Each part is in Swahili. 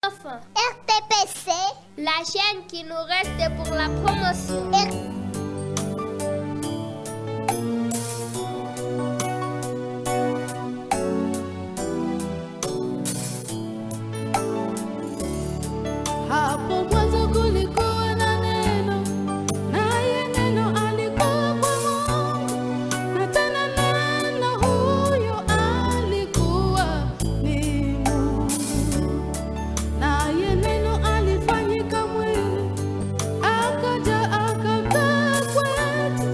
RTPC, la chaîne qui nous reste pour la promotion. Hapo mwanzo kulikuwa na neno, naye neno alikuwa kwa Mungu, na tena neno huyo alikuwa ni Mungu. Naye neno alifanyika mwili, akaja akakaa kwetu,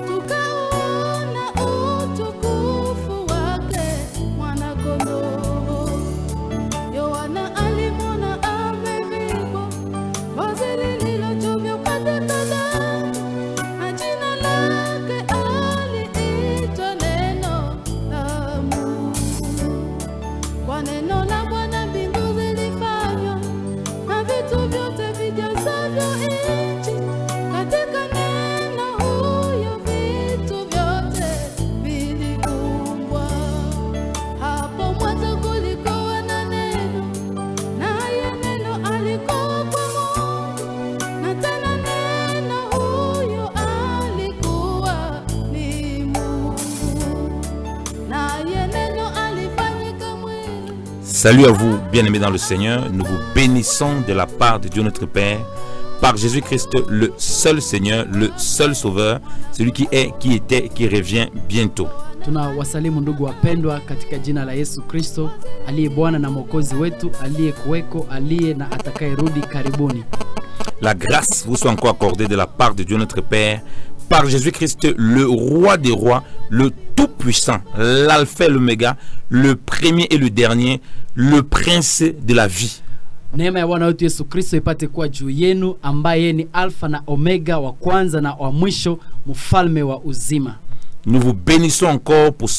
tukaona utukufu wake mwana-kondoo. Yohana alimwona amevivwa vazi lililochomwa katika damu, na jina lake aliitwa Neno la Mungu. Kwa neno la Bwana mbingu zilifanywa, na vitu vyote vijazavyo nchi. Katika neno huyo vitu vyote viliumbwa. Hapo mwanzo kulikuwa na neno, naye neno alikuwa kwa Mungu, na tena neno huyo alikuwa ni Mungu. Naye neno alifanyika mwili. Salut à vous, bien-aimés dans le Seigneur. Nous vous bénissons de la part de Dieu notre Père, par Jésus-Christ, le seul Seigneur, le seul Sauveur, celui qui est, qui était, qui revient bientôt. Tunawasalimu ndugu wapendwa katika jina la Yesu Kristo, aliye Bwana na Mwokozi wetu, aliye kuweko, aliye na atakayerudi karibuni. La grâce vous soit encore accordée de la part de Dieu notre Père, par Jésus-Christ, le roi des rois, le tout-puissant, l'alpha et l'oméga, le premier et le dernier, le prince de la vie. Neema ya Bwana wetu Yesu Kristo ipate kuwa juu yenu, ambaye ni Alfa na Omega, wa kwanza na wa mwisho, mfalme wa uzima. Nous vous bénissons encore pour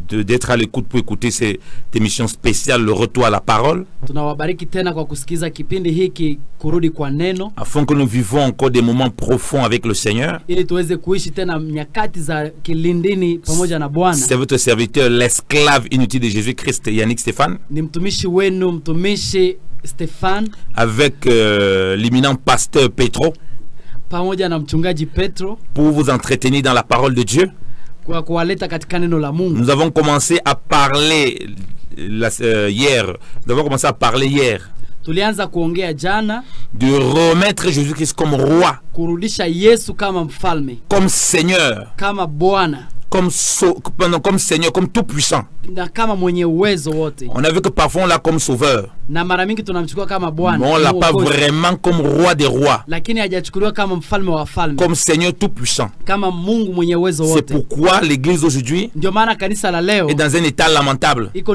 d'être à l'écoute pour écouter cette émission spéciale, le retour à la parole, Tunawabariki tena kwa kusikiza kipindi hiki kurudi kwa neno, afin que nous vivons encore des moments profonds avec le Seigneur. ili tuweze kuishi tena nyakati za kilindini pamoja na Bwana. C'est votre serviteur, l'esclave inutile de Jésus-Christ, Yannick Stéphane, Ni mtumishi wenu, mtumishi Stefan, avec l'éminent pasteur Petro, pamoja na mchungaji Petro, pour vous entretenir dans la parole de Dieu. kwa kuwaleta katika neno la Mungu. Nous avons commencé à parler hier, nous avons commencé à parler hier Tulianza kuongea jana de remettre Jésus-Christ comme roi, kurudisha Yesu kama mfalme, comme Seigneur, kama Bwana comme Seigneur, comme tout-puissant. na kama mwenye uwezo wote. On a vu que parfois on l'a comme sauveur, Na mara mingi tunamchukua kama Bwana, mais on l'a pas Mwokozi, vraiment comme roi des rois, lakini hajachukuliwa kama mfalme wa wafalme, comme Seigneur tout-puissant. kama Mungu mwenye uwezo C'est wote. pourquoi l'Église aujourd'hui Ndio maana kanisa la leo est dans un état lamentable iko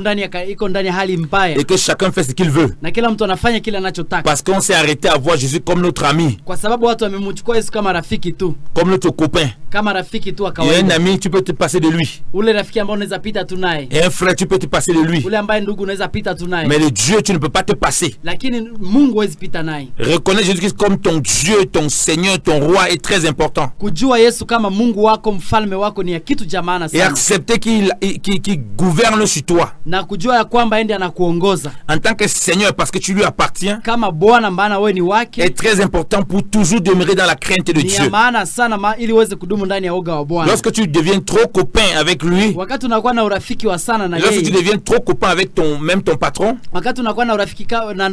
ndani ya hali mbaya, et que chacun fait ce qu'il veut, na kila mtu anafanya kile anachotaka, parce qu'on s'est arrêté à voir Jésus comme notre ami, kwa sababu watu wamemchukua Yesu kama rafiki tu, comme notre copain. kama rafiki tu wa Il y a un kawaida. ami, tu peux te passer de lui. Ule rafiki ambaye unaweza pita tu naye, Et un frère, tu peux te passer de lui. ule ambaye ndugu unaweza pita tu naye, Mais le Dieu, tu ne peux pas te passer. lakini Mungu hawezi pita naye. Reconnaître Jésus-Christ comme ton Dieu, ton Seigneur, ton roi est très important. Kujua Yesu kama Mungu wako, mfalme wako, ni ya kitu cha maana Et sana, accepter qu'il gouverne sur toi na kujua ya kwamba ende anakuongoza en tant que Seigneur parce que tu lui appartiens kama Bwana, maana wewe ni wake, est très important pour toujours demeurer dans la crainte de ni ya Dieu. maana sana ili uweze kudumu ndani ya oga wa Bwana. Lorsque tu deviens trop copain avec lui, Wakati unakuwa na urafiki wa sana na lorsque tu yeye, deviens trop copain avec même ton patron, wakati unakuwa na urafiki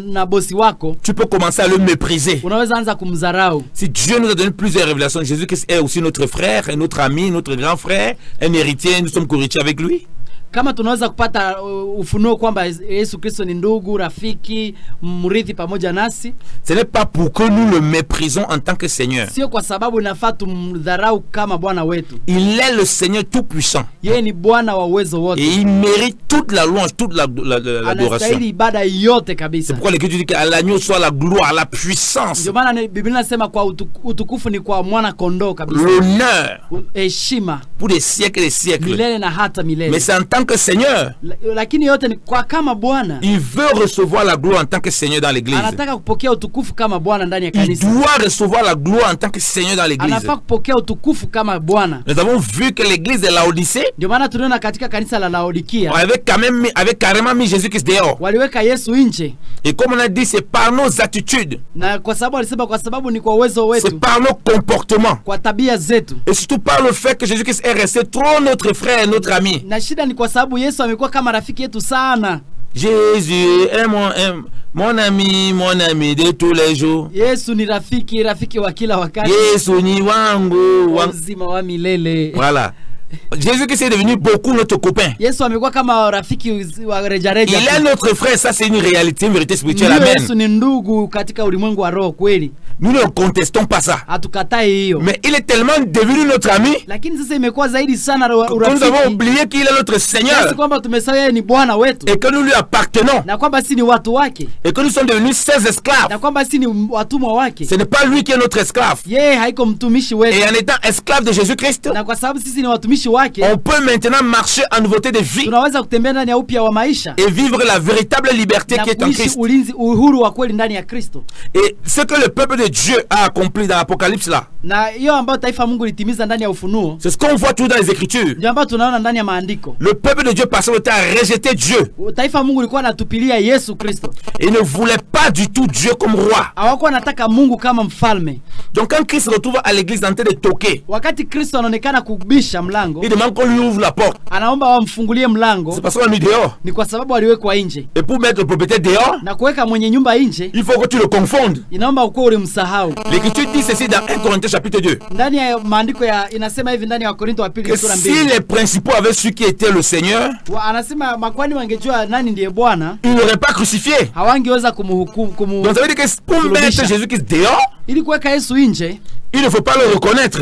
na bosi wako, tu peux commencer à le mépriser. unaweza anza kumdharau. Si Dieu nous a donné plusieurs révélations, Jésus-Christ est aussi notre frère, notre ami, notre grand frère, un héritier, nous sommes co-héritiers avec lui. Kama tunaweza kupata ufunuo kwamba Yesu Kristo ni ndugu, rafiki, mrithi pamoja nasi, Ce n'est pas pour que nous le méprisons en tant que Seigneur. sio kwa sababu inafaa tumdharau kama Bwana wetu. Il est le Seigneur tout-puissant. Yeye ni Bwana wa uwezo Et wote, il mérite toute la louange, toute l'adoration. anastahili ibada yote C'est kabisa. pourquoi l'Écriture dit qu'à l'agneau soit la gloire, la puissance, Ndio maana Biblia inasema kwa utukufu ni kwa mwana kondoo kabisa, l'honneur heshima pour des siècles et des siècles. milele na hata milele. Mais c'est en tant tant que Seigneur. lakini yote ni kwa kama Bwana. Il veut recevoir la gloire en tant que Seigneur dans l'église. Anataka kupokea utukufu kama Bwana ndani ya Il kanisa. doit recevoir la gloire en tant que Seigneur dans l'église. Anafaa kupokea utukufu kama Bwana. Nous avons vu que l'église de Laodicée Ndio maana tunaona katika kanisa la Laodikia avait carrément mis Jésus-Christ dehors. waliweka Yesu nje. Et comme on a dit, c'est par nos attitudes, Na kwa sababu alisema kwa sababu ni kwa uwezo c'est wetu, par nos comportements, kwa tabia zetu. et surtout par le fait que Jésus-Christ est resté trop notre frère et notre ami. Na shida ni kwa sababu Yesu amekuwa kama rafiki yetu sana. Jésus est mon ami de tous les jours. Yesu ni rafiki wa kila wakati. Yesu ni wangu. Uzima wa milele. Voilà. Jésus-Christ est devenu beaucoup notre copain. Yesu amekuwa kama rafiki wa rejareja. Il est notre frère, ça c'est une réalité, une vérité spirituelle. Amen. Amen. Yesu ni ndugu katika ulimwengu wa roho kweli. Nous ne contestons pas ça. Hatukatai hiyo. Mais il est tellement devenu notre ami Lakini sasa imekuwa zaidi sana que nous avons urafiki. oublié qu'il est notre Seigneur Kiasi kwamba tumesahau yeye ni Bwana wetu. et que nous lui appartenons Na kwamba si ni watu wake. et que nous sommes devenus ses esclaves. Na kwamba si ni watumwa wake. Ce n'est pas lui qui est notre esclave. Yeye haiko mtumishi Et wetu. en étant esclave de Jésus-Christ, Na kwa sababu sisi ni watumishi wake, on peut maintenant marcher en nouveauté de vie tunaweza kutembea ndani ya upya wa maisha. et vivre la véritable liberté Na qui est en kuishi Christ. uhuru wa kweli ndani ya Kristo. Et ce que le peuple de Dieu a accompli dans l'Apocalypse là, Na hiyo ambayo taifa Mungu litimiza ndani ya ufunuo, c'est ce qu'on voit tout dans les Écritures. ndio ambayo tunaona ndani ya maandiko. Le peuple de Dieu passait le temps à rejeter Dieu. Taifa Mungu lilikuwa natupilia Yesu Kristo. Il ne voulait pas du tout Dieu comme roi. Hawakuwa nataka Mungu kama mfalme. Donc quand Christ se retrouve à l'église en train de toquer, Wakati Kristo anaonekana kubisha mlango, il demande qu'on lui ouvre la porte. anaomba wamfungulie mlango, C'est parce qu'on l'a mis dehors. ni kwa sababu aliwekwa nje. Et pour mettre le propriétaire dehors, Na kuweka mwenye nyumba nje, il faut que tu le confondes. inaomba ukuwa ulimsahau. L'Écriture dit ceci dans 1 Corinthiens chapitre 2. Ndani ya maandiko inasema hivi ndani ya Wakorintho wa Que pili sura si 2. les principaux avaient su qui était le Seigneur, Anasema makwani wangejua nani ndiye Bwana, ils n'auraient pas crucifié. hawangeweza kumhukumu. Donc ça veut dire que pour mettre Jésus-Christ dehors, Ili kuweka Yesu nje, il ne faut pas le reconnaître.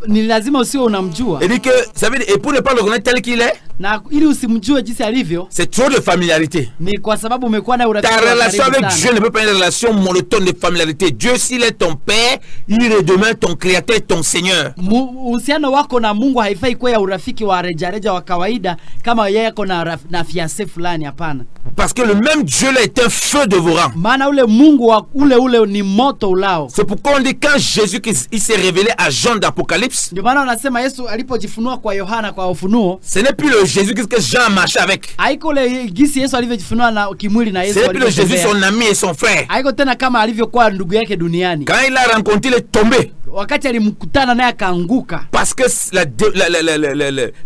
ni lazima usiwe unamjua. Et dit que ça veut dire, et pour ne pas le reconnaître tel qu'il est, Na ili usimjue jinsi alivyo, c'est trop de familiarité. ni kwa sababu umekuwa na Ta urafiki wa relation karibu avec sana. Dieu ne peut pas être une relation monotone de familiarité. Dieu, s'il est ton Père, il est demain ton Créateur, ton Seigneur. Uhusiano wako na Mungu haifai kuwa ya urafiki wa rejareja wa kawaida kama yeye yako na fiancé fulani, hapana. Parce que le même Dieu là est un feu dévorant. Maana ule Mungu wa ule ni moto ulao. C'est pourquoi on dit quand Jésus il s'est révélé à Jean d'Apocalypse, Ndio maana wanasema Yesu alipojifunua kwa Yohana kwa ufunuo, ce n'est plus le Jésus que Jean marchait avec. haiko ule gisi Yesu alivyojifunua na kimwili na Ce Yesu n'est plus le Jésus alivyotembea. son ami et son frère. Haiko tena kama alivyokuwa ndugu yake duniani. Quand il l'a rencontré, il est tombé. Wakati alimkutana naye akaanguka. Parce que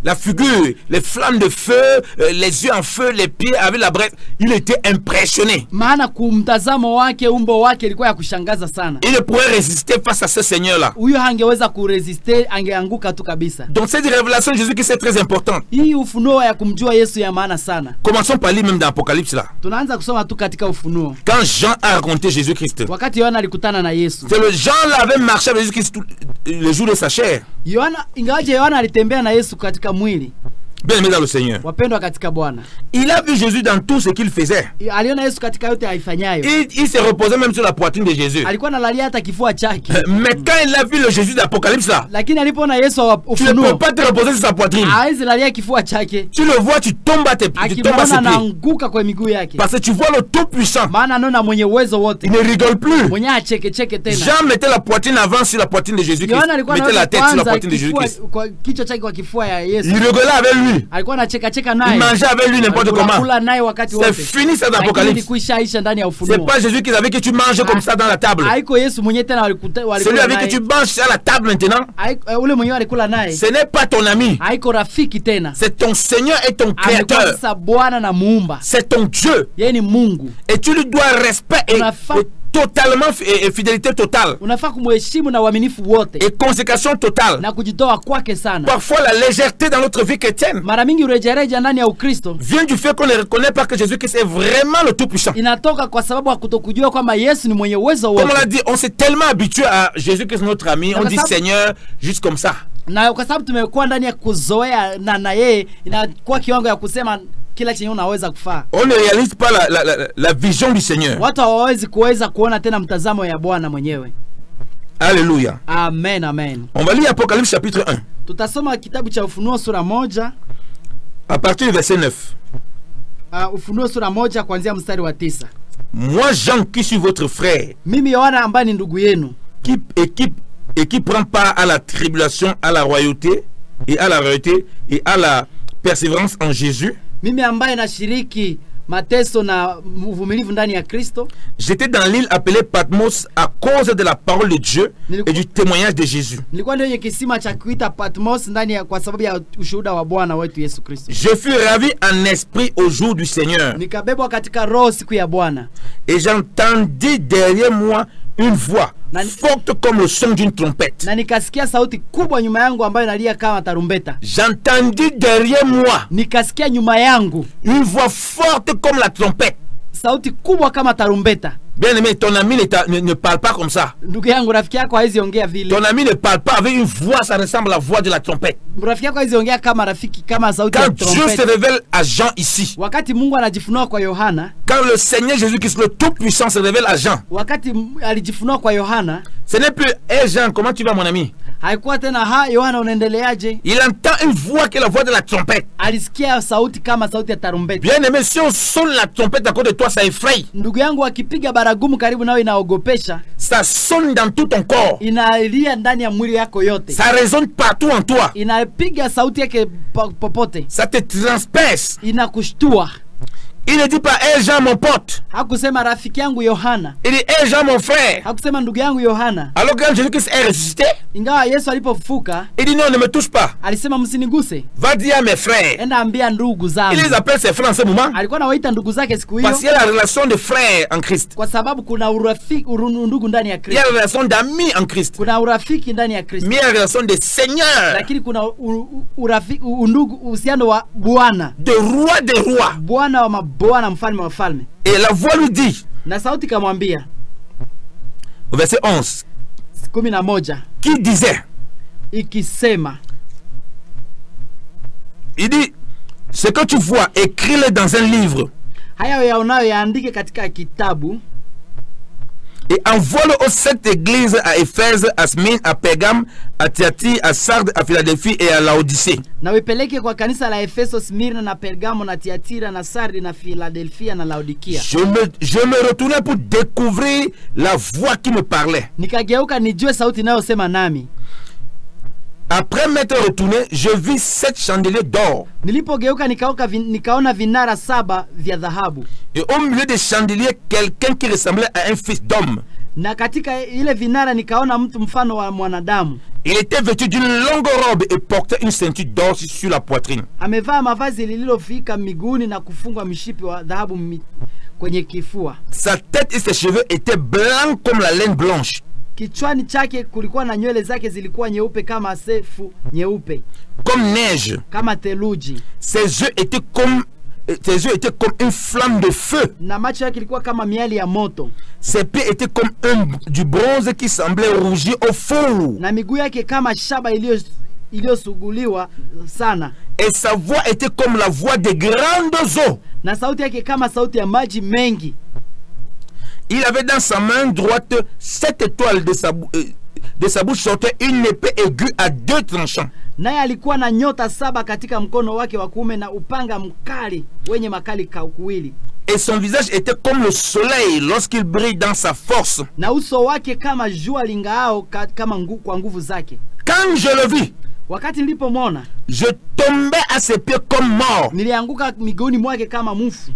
la figure, les flammes de feu, les yeux en feu, les pieds avec la brette, il était impressionné. Maana kumtazamo wake, umbo wake ilikuwa ya kushangaza sana. Il ne pourrait résister face à ce Seigneur-là. Huyo hangeweza kuresiste, angeanguka tu kabisa. Donc cette révélation de Jésus qui est très importante. Hii ufunuo ya kumjua Yesu ya maana sana. Commençons par lire même dans l'Apocalypse là. Tunaanza kusoma tu katika ufunuo. Quand Jean a raconté Jésus-Christ, Wakati Yohana alikutana na Yesu. c'est le Jean là avait marché avec Jésus-Christ le jour de sa chair. Ingawaje Yohana alitembea na Yesu katika mwili. Bien aimé dans le Seigneur. Wapendwa katika Bwana. Il a vu Jésus dans tout ce qu'il faisait. Aliona Yesu katika yote aifanyayo. Il se reposait même sur la poitrine de Jésus. Alikuwa analalia hata kifua chake. Mais quand il a vu le Jésus d'Apocalypse là, Lakini alipoona Yesu wa tu ne peux ufunuo, pas te reposer sur sa poitrine. hawezi lalia kifua chake. Tu le vois, tu tombes à ses Akimwona pieds. anaanguka kwa miguu yake. Parce que tu vois le Tout-Puissant. Maana anaona mwenye uwezo Il wote. ne rigole plus. Mwenye acheke tena. Jean mettait la poitrine avant sur la poitrine de Jésus-Christ. Yohana alikuwa Mettait la anaweka tête sur la kwanza poitrine de Jésus-Christ. kwa kichwa chake kwa kifua ya Yesu. Il rigolait avec lui. Alikuwa anacheka Il naye. mangeait avec lui n'importe comment. Kula naye wakati C'est wote. fini ça dans Lakini l'Apocalypse. kuishaisha ndani ya C'est ufunuo. pas Jésus qui avait que tu manges comme ça dans la table. Haiko Yesu mwenye tena walikula Celui avec qui tu naye. manges à la table maintenant, Ule mwenye alikula naye. ce n'est pas ton ami. Haiko rafiki tena. C'est ton Seigneur et ton Amekuwa Créateur. sasa Bwana na Muumba. C'est ton Dieu. Yeye ni Mungu. Et tu lui dois respect et totalement et fidélité totale. Unafaa kumheshimu na uaminifu wote. Et consécration totale. Na kujitoa kwake sana. Parfois la légèreté dans notre vie chrétienne Mara mingi urejereja ndani ya Ukristo vient du fait qu'on ne reconnaît pas que Jésus-Christ est vraiment le Tout-Puissant. inatoka kwa sababu ya kutokujua kwamba Yesu ni mwenye uwezo Comme on l'a wote. dit, on s'est tellement habitué à Jésus-Christ notre ami, on dit Seigneur juste comme ça. Na kwa sababu tumekuwa ndani ya kuzoea na yeye inakuwa kiwango ya kusema kila chenye unaweza kufaa. On ne réalise pas la vision du Seigneur. Watu hawawezi kuona tena mtazamo ya Bwana mwenyewe. Alléluia. Amen, amen. On va lire Apocalypse chapitre 1. Tutasoma kitabu cha Ufunuo sura 1. À partir du verset 9. Ufunuo sura 1 kuanzia mstari wa 9. Moi, Jean, qui suis votre frère, Mimi Yohana ambaye ni ndugu yenu, qui prend part à la tribulation, à la royauté et à la persévérance en Jésus. mimi ambaye nashiriki mateso na uvumilivu ndani ya Kristo. J'étais dans l'île appelée Patmos à cause de la parole de Dieu et du témoignage de Jésus. Nilikuwa ndio kisima cha kuita Patmos ndani ya kwa sababu ya ushuhuda wa Bwana wetu Yesu Kristo. Je fus ravi en esprit au jour du Seigneur. Nikabebwa katika roho siku ya Bwana. Et j'entendis derrière moi une voix forte comme le son d'une trompette. Na nikasikia sauti kubwa nyuma yangu ambayo inalia kama tarumbeta. J'entendis derrière moi Nikasikia nyuma yangu une voix forte comme la trompette. sauti kubwa kama tarumbeta. Bien aimé, ton ami ne parle pas comme ça. Ndugu yangu, rafiki yako haizi ongea vile. Ton ami ne parle pas avec une voix, ça ressemble à la voix de la trompette. Rafiki yako haizi ongea kama rafiki, kama sauti ya trompette. Quand Dieu se révèle à Jean ici, wakati Mungu anajifunua kwa Yohana, quand le Seigneur Jésus-Christ, le Tout-Puissant, se révèle à Jean, wakati alijifunua kwa Yohana, ce n'est plus hey Jean, comment tu vas mon ami? Haikuwa tena Yohana unaendeleaje? Il entend une voix qui est la voix de la trompette. Alisikia sauti kama sauti ya tarumbeta. Bien aimé, si on sonne la trompette à côté de toi, ça effraie. Ndugu yangu, akipiga baragumu karibu nawe inaogopesha. Ça sonne dans tout ton corps. Inalia ndani ya mwili yako yote. Ça résonne partout en toi. Inapiga sauti yake popote. Ça te transperce. Inakushtua. Il ne dit pas hey Jean mon pote. Hakusema rafiki yangu Yohana. Il dit hey Jean mon frère. Hakusema ndugu yangu Yohana. Alors que Jésus-Christ est ressuscité, ingawa Yesu alipofufuka, il dit non, ne me touche pas. Alisema msiniguse. Va dire à mes frères. Enda ambia ndugu zangu. Il les appelle ses frères en ce moment. Alikuwa anawaita ndugu zake siku hiyo. Parce qu'il y a la relation de frères en Christ. Kwa sababu kuna urafiki ndugu ndani ya Kristo. Il y a la relation d'amis en Christ. Kuna urafiki ndani ya Kristo. Mais il y a la relation de Seigneur. Lakini kuna urafiki ndugu, uhusiano wa Bwana. De roi des rois. Bwana wa mabwana, mfalme wa falme. Et la voix lui dit. Na sauti kamwambia. Au verset 11. 11. Qui disait. Ikisema. Il dit, ce que tu vois, écris-le dans un livre. Haya yaonayo yaandike katika kitabu. Et envoie-le aux 7 églises, à Éphèse, à Smyrne, à Pergame, à Thyatire, à Sardes, à Philadelphie et à Laodicée. Na wipeleke kwa kanisa la Efeso, Smyrna na Pergamo na Thyatira na Sardi na Philadelphia na Laodikia. Je me retournais pour découvrir la voix qui me parlait. Nikageuka nijue sauti inayosema nami. Après m'être retourné, je vis 7 chandeliers d'or. Nilipogeuka nikaona vinara 7 vya dhahabu. Et au milieu des chandeliers, quelqu'un qui ressemblait à un fils d'homme. Na katika ile vinara nikaona mtu mfano wa mwanadamu. Il était vêtu d'une longue robe et portait une ceinture d'or sur la poitrine. Amevaa mavazi lililofika miguuni na kufungwa mishipi wa dhahabu kwenye kifua. Sa tête et ses cheveux étaient blancs comme la laine blanche. Kichwani chake kulikuwa na nywele zake zilikuwa nyeupe kama sefu nyeupe. Comme neige. Kama theluji. Ses yeux étaient comme une flamme de feu. Na macho yake ilikuwa kama miali ya moto. Ses pieds étaient comme du bronze qui semblait rougir au four. Na miguu yake kama shaba iliyosuguliwa sana. Et sa voix était comme la voix des grandes eaux. Na sauti yake kama sauti ya maji mengi. Il avait dans sa main droite 7 étoiles, de sa bouche sortait une épée aiguë à 2 tranchants. Naye alikuwa na nyota 7 katika mkono wake wa kuume na upanga mkali wenye makali kuwili. Et son visage était comme le soleil lorsqu'il brille dans sa force. Na uso wake kama jua lingaao kama kwa nguvu zake. Quand je le vis, wakati nilipomwona, je tombais à ses pieds comme mort. Nilianguka miguuni mwake kama mufu.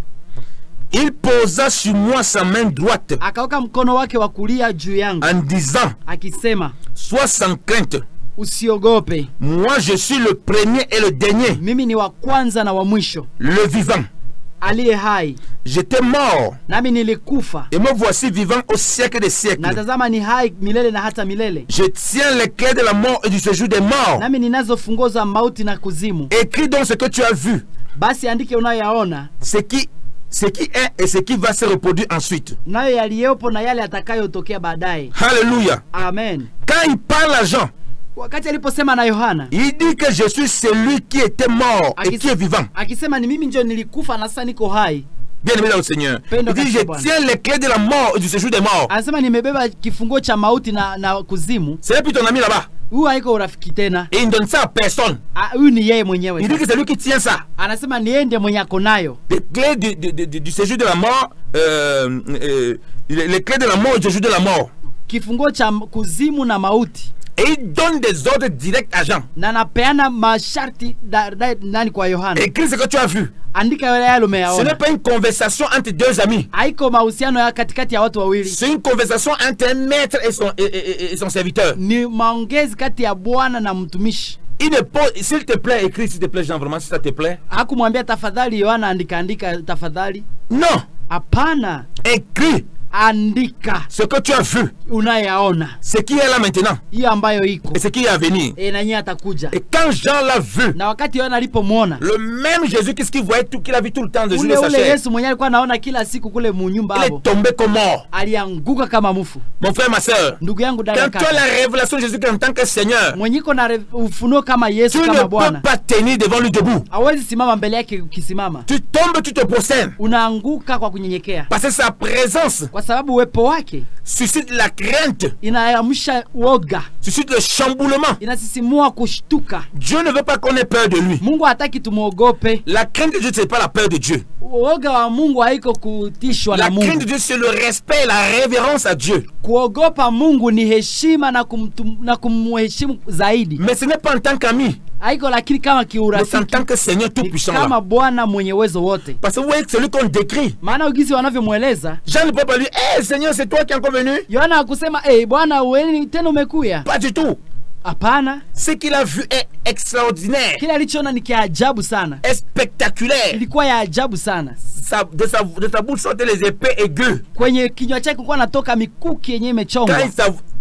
Il posa sur moi sa main droite. Akaweka mkono wake wa kulia juu yangu. En disant, akisema, sois sans crainte. Usiogope. Moi je suis le premier et le dernier. Mimi ni wa kwanza na wa mwisho. Le vivant. Aliye hai. J'étais mort. Nami nilikufa. Et me voici vivant au siècle des siècles. Natazama ni hai milele na hata milele. Je tiens les clés de la mort et du séjour des morts. Nami ninazo funguo za mauti na kuzimu. Écris donc ce que tu as vu. Basi andike unayoyaona. Ce qui est et ce qui va se reproduire ensuite. Nayo yaliyopo na yale atakayotokea baadaye. Alléluia. Amen. Quand il parle à Jean, wakati aliposema na Yohana, il dit que je suis celui qui était mort et qui est vivant. Akisema ni mimi ndio nilikufa na sasa niko hai. Bien aimé dans le Seigneur. Il dit je tiens les clés de la mort et du séjour des morts. Anasema nimebeba kifunguo cha mauti na kuzimu. C'est plus ton ami là-bas. Huyu haiko urafiki tena. Et il ne donne ça à personne. Huyu ni yeye mwenyewe. Il dit que c'est lui qui tient ça. Anasema ni yeye ndiye mwenye ako nayo. Les clés du séjour de la mort, les clés de la mort et du séjour de la mort. Kifungo cha kuzimu na mauti. Et il donne des ordres directs à Jean. Na anapeana masharti nani kwa Yohana. Écris ce que tu as vu. Andika yale yale umeyaona. Ce n'est pas une conversation entre deux amis. Haiko mahusiano ya katikati ya watu wawili. C'est une conversation entre un maître et son serviteur. Ni maongezi kati ya bwana na mtumishi. Il ne pose, s'il te plaît, écris s'il te plaît, Jean, vraiment, si ça te plaît. Hakumwambia tafadhali Yohana andika tafadhali. Non. Hapana. Écris. Andika ce que tu as vu, unayaona, ce qui est là maintenant, hiyo ambayo iko et ce qui est à venir. Na nyinyi atakuja. Et quand Jean l'a vu, na wakati Yohana alipomwona, le même Jésus qu'il voyait tout, qu'il a vu tout le temps de ule sa chair, Yesu mwenyewe alikuwa anaona kila siku kule munyumba il hapo, est tombé comme mort. alianguka kama mfu. Mon frère, ma soeur, Ndugu yangu, dada, quand tu as la révélation de Jésus en tant que Seigneur, mwenyiko na ufunuo kama Yesu tu ne kama peux Bwana, pas tenir devant lui debout. hawezi simama mbele yake. Ukisimama Tu tombes, tu te prosternes. unaanguka kwa kunyenyekea, Parce que sa présence kwa sababu uwepo wake suscite la crainte, inaamsha woga, suscite le chamboulement. inasisimua kushtuka. Dieu ne veut pas qu'on ait peur de lui. Mungu hataki tumuogope. La crainte de Dieu, ce n'est pas la peur de Dieu. Woga wa Mungu haiko kutishwa La na Mungu. crainte de Dieu, c'est le respect et la révérence à Dieu. Kuogopa Mungu ni heshima na kumheshimu zaidi. Mais ce n'est pas en tant qu'ami, Haiko lakini kama mais en kiurafiki, tant que Seigneur ni tout-puissant. kama Là. Bwana mwenye uwezo wote. Parce que vous voyez que celui qu'on décrit, Maana ugisi wanavyomweleza, Jean ne peut pas lui dire, hey, Seigneur, c'est toi qui es encore venu. Yohana hakusema Bwana wewe tena umekuya. Pas du tout. Hapana, Ce qu'il a vu est extraordinaire, kile alichoona ni kia ajabu sana, est spectaculaire. ilikuwa ya ajabu sana. De sa bouche sortaient les épées aiguës. Kwenye kinywa chake kulikuwa natoka mikuki yenyewe Quand imechongwa.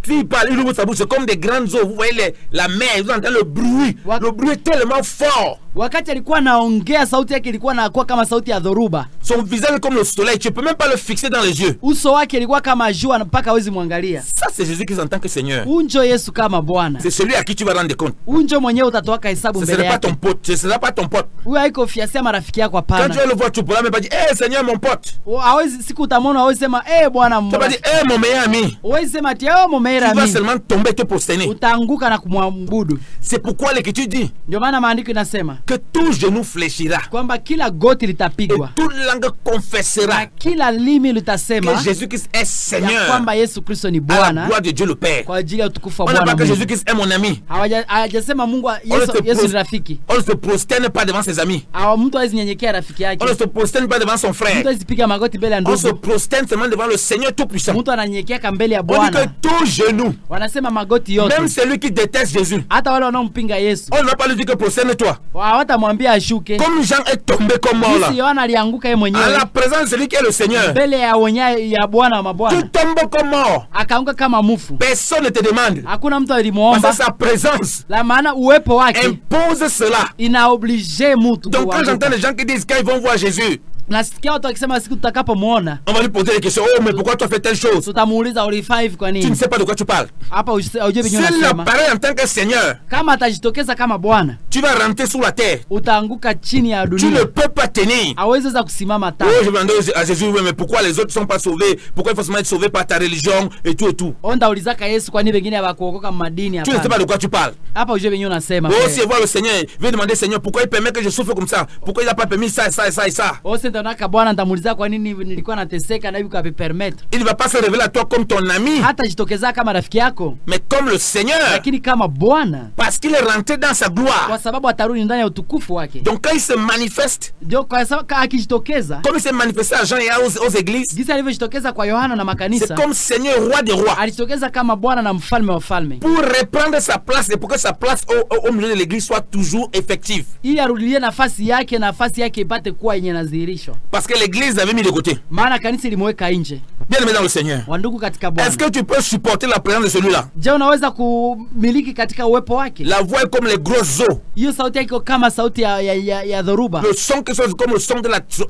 il parle, il ouvre sa bouche, c'est comme des grandes eaux. Vous voyez la mer, vous entendez le bruit. Le bruit est tellement fort. Wakati alikuwa anaongea, sauti yake ilikuwa inakuwa kama sauti ya dhoruba. Son visage est comme le soleil, tu ne peux même pas le fixer dans les yeux. Uso wake ilikuwa kama jua mpaka hawezi mwangalia. Ça, c'est Jésus-Christ en tant que Seigneur. Unjo Yesu kama Bwana. C'est celui à qui tu vas rendre compte. Unjo mwenyewe utatoka hesabu Ce mbele n'est pas yake. ton pote, ce ne sera pas ton pote. Huyo haiko fiasia marafiki yako, Quand tu hapana. vas le voir, tu pourras même pas dire, hey Seigneur, mon pote. Hawezi, siku utamwona hawezi sema Bwana Tu vas pas dire, hey mon meilleur ami. hawezi sema ati mumeira Tu vas mimi. seulement tomber, te prosterner. Utaanguka na kumwabudu. C'est pourquoi l'Écriture dit Ndio maana maandiko inasema que tout genou fléchira kwamba kila goti et litapigwa toute langue confessera na kila limi litasema que Jésus-Christ est ya Seigneur kwamba Yesu Kristo ni à la Bwana, gloire de Dieu le Père. kwa ajili ya utukufu On wa n'a Bwana pas que Mungu. Jésus-Christ est mon ami. Hawajasema Mungu On ne se Yesu ni pros- rafiki. on ne se prosterne pas devant ses amis. Mtu hawezi nyenyekea rafiki yake. On ne se prosterne pas devant son Mtu frère. hawezi piga magoti mbele ya On se ndugu. prosterne seulement devant le Seigneur Tout-Puissant. Mtu ananyenyekea mbele ya On dit Bwana. que tout genou, Wanasema magoti yote. même celui qui déteste Jésus, Hata wale wanaompinga Yesu on ne va pas lui dire que prosterne-toi. hawatamwambia ashuke. Comme Jean est tombé comme mort là, Jinsi Yohana alianguka yeye à mwenyewe la présence de celui qui est le Seigneur, mbele ya ya Bwana wa mabwana, tu tombes comme mort. akaanguka kama mfu. Personne ne te demande. Hakuna mtu Parce alimuomba, que sa présence la maana uwepo wake impose cela. inaoblige mtu Donc quand j'entends kuanguka. les gens qui disent qu'ils vont voir Jésus, Nasikia watu wakisema siku tutakapomwona on va lui poser des questions. Oh, mais pourquoi tu as fait telle chose? tutamuuliza ulifanya hivi kwa Tu ne nini? sais pas de quoi tu parles. Hapa ujue venyewe S'il unasema. apparaît en tant que Seigneur, Kama atajitokeza kama Bwana, tu vas rentrer sous la terre. utaanguka chini ya Tu ne dunia. peux pas tenir. Hawezi kusimama Oh, tena. je vais demander à Jésus, oui, mais pourquoi les autres ne sont pas sauvés? Pourquoi il faut seulement être sauvé par ta religion et tout et tout? Onda ulizaka Yesu kwa nini wengine hawakuokoka madini Tu ne sais pas hapa. de quoi tu parles. Hapa ujue venyewe unasema. Oh, si voir le Seigneur, viens demander Seigneur, pourquoi il permet que je souffre comme ça? Pourquoi il n'a pas permis ça et ça et ça et ça? Ose ndanaka Bwana nitamuuliza kwa nini nilikuwa nateseka na hivi kwa permettre. Il ne va pas se révéler à toi comme ton ami, Hata jitokeza kama rafiki yako, mais comme le Seigneur, lakini kama Bwana, parce qu'il est rentré dans sa kwa gloire. sababu atarudi ndani ya utukufu wake. Donc quand il se manifeste, Ndio kwa sababu akijitokeza, comme il s'est manifesté à Jean et aux églises, jinsi alivyojitokeza kwa Yohana na c'est makanisa, comme Seigneur, roi des rois, alijitokeza kama Bwana na mfalme wa falme, pour reprendre sa place et pour que sa place au milieu de l'église soit toujours effective. ili arudilie nafasi yake, nafasi yake ipate kuwa yenye nadhihirishwa. Parce que l'église l'avait mis de côté. Maana kanisa ilimweka nje. Bien aimé dans le Seigneur. Wandugu katika Bwana, Est-ce que tu peux supporter la présence de celui-là? je, unaweza kumiliki katika uwepo wake? La voix est comme les grosses eaux. Hiyo sauti yake iko kama sauti ya dhoruba. Le son que c'est comme le son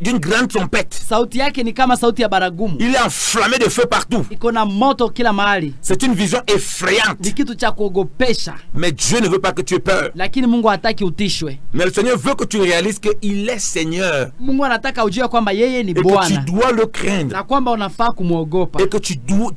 d'une grande trompette. Sauti yake ni kama sauti ya baragumu. Il est enflammé de feu partout. Iko na moto kila mahali. C'est une vision effrayante. Ni kitu cha kuogopesha, Mais Dieu ne veut pas que tu aies peur. lakini Mungu hataki utishwe. Mais le Seigneur veut que tu réalises qu'il est Seigneur Mungu anataka ujue kwamba yeye ni et que tu Bwana dois le craindre. na kwamba unafaa Et que kumwogopa et que tu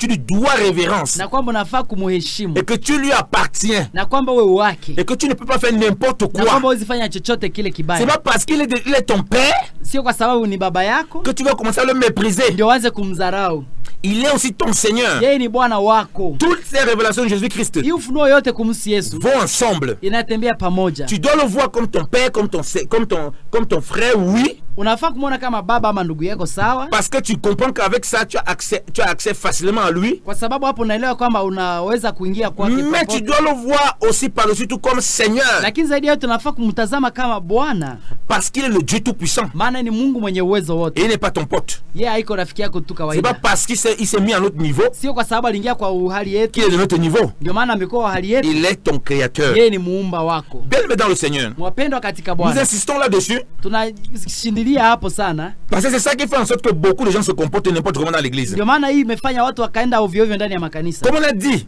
lui dois révérence na kwamba unafaa kumuheshimu et que tu lui appartiens na kwamba wewe wake et que tu ne peux pas faire n'importe na quoi. kwamba uzifanya chochote kile C'est kibaya. pas parce qu'il est ton père Sio kwa sababu ni baba yako que tu vas commencer à le mépriser. ndio uanze kumdharau. Il est aussi ton Seigneur. Yeye ni Bwana wako. Toutes ces révélations de Jésus-Christ Hii ufunuo yote kumhusu Yesu vont ensemble. inatembea pamoja. Tu dois le voir comme ton père, comme ton frère, oui. Unafaa kumwona kama baba ama ndugu yako, sawa, Parce que tu comprends qu'avec ça, tu as accès facilement à lui. kwa sababu hapo unaelewa kwamba unaweza kuingia kwake Mais tu popote. dois le voir aussi par-dessus tout comme Seigneur. Lakini zaidi ya yote unafaa kumtazama kama Bwana, Parce qu'il est le Dieu Tout-Puissant. maana ni Mungu mwenye uwezo Et wote. il n'est pas ton pote. Yeye haiko rafiki yako tu C'est pas kawaida. parce qu'il s'est mis à notre niveau Sio kwa sababu aliingia kwa uhali yetu qu'il est de notre niveau. ndio maana amekuwa hali yetu. Il est ton créateur. Yeye ni muumba wako. Bien-aimé dans le Seigneur. Mwapendwa katika Nous Bwana, insistons là-dessus tunashindilia hapo sana. parce que c'est ça qui fait en sorte que beaucoup de gens se comportent n'importe comment dans l'église. Ndio maana hii imefanya watu wakaenda ovyo ovyo ndani ya makanisa. Comme on a dit,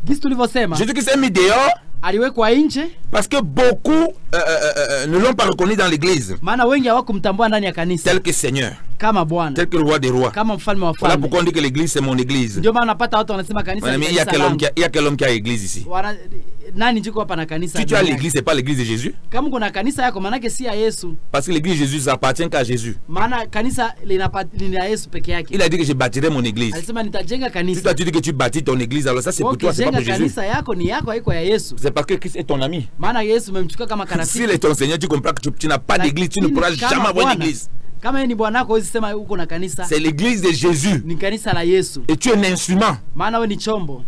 Jinsi tulivyosema, Jésus qui s'est mis dehors aliwekwa nje parce que beaucoup ne l'ont pas reconnu dans l'église maana wengi hawakumtambua ndani ya kanisa tel que Seigneur, kama Bwana, tel que le roi des rois. kama mfalme wa Voilà falme. pourquoi on dit que l'église c'est mon église. Ndio maana unapata watu wanasema kanisa Mon ami, ni il y a kanisa quel homme langu. il y a quel homme qui a église ici? Nani njiko hapa na kanisa? Si tu as duniani? l'église, c'est pas l'église de Jésus. Kama kuna kanisa yako manake si ya Yesu, Parce que l'église de Jésus ça appartient qu'à Jésus. maana kanisa ni ya Yesu peke yake. Il a dit que je bâtirai mon église. Alisema nitajenga Si kanisa. toi tu dis que tu bâtis ton église, alors ça c'est pour toi, c'est pas pour Ukijenga Jésus. kanisa yako ni yako, haiko ya Yesu. C'est parce que Christ est ton ami. Maana Yesu umemchukua kama S'il karafiki. est ton Seigneur, tu comprends que tu n'as pas d'église, tu ne pourras Lakini kama jamais avoir une Bwana, église. Kama yeye ni Bwana wako huwezi sema uko na kanisa. C'est l'église de Jésus. Ni kanisa la Yesu. Et tu es un instrument. Maana wewe ni chombo.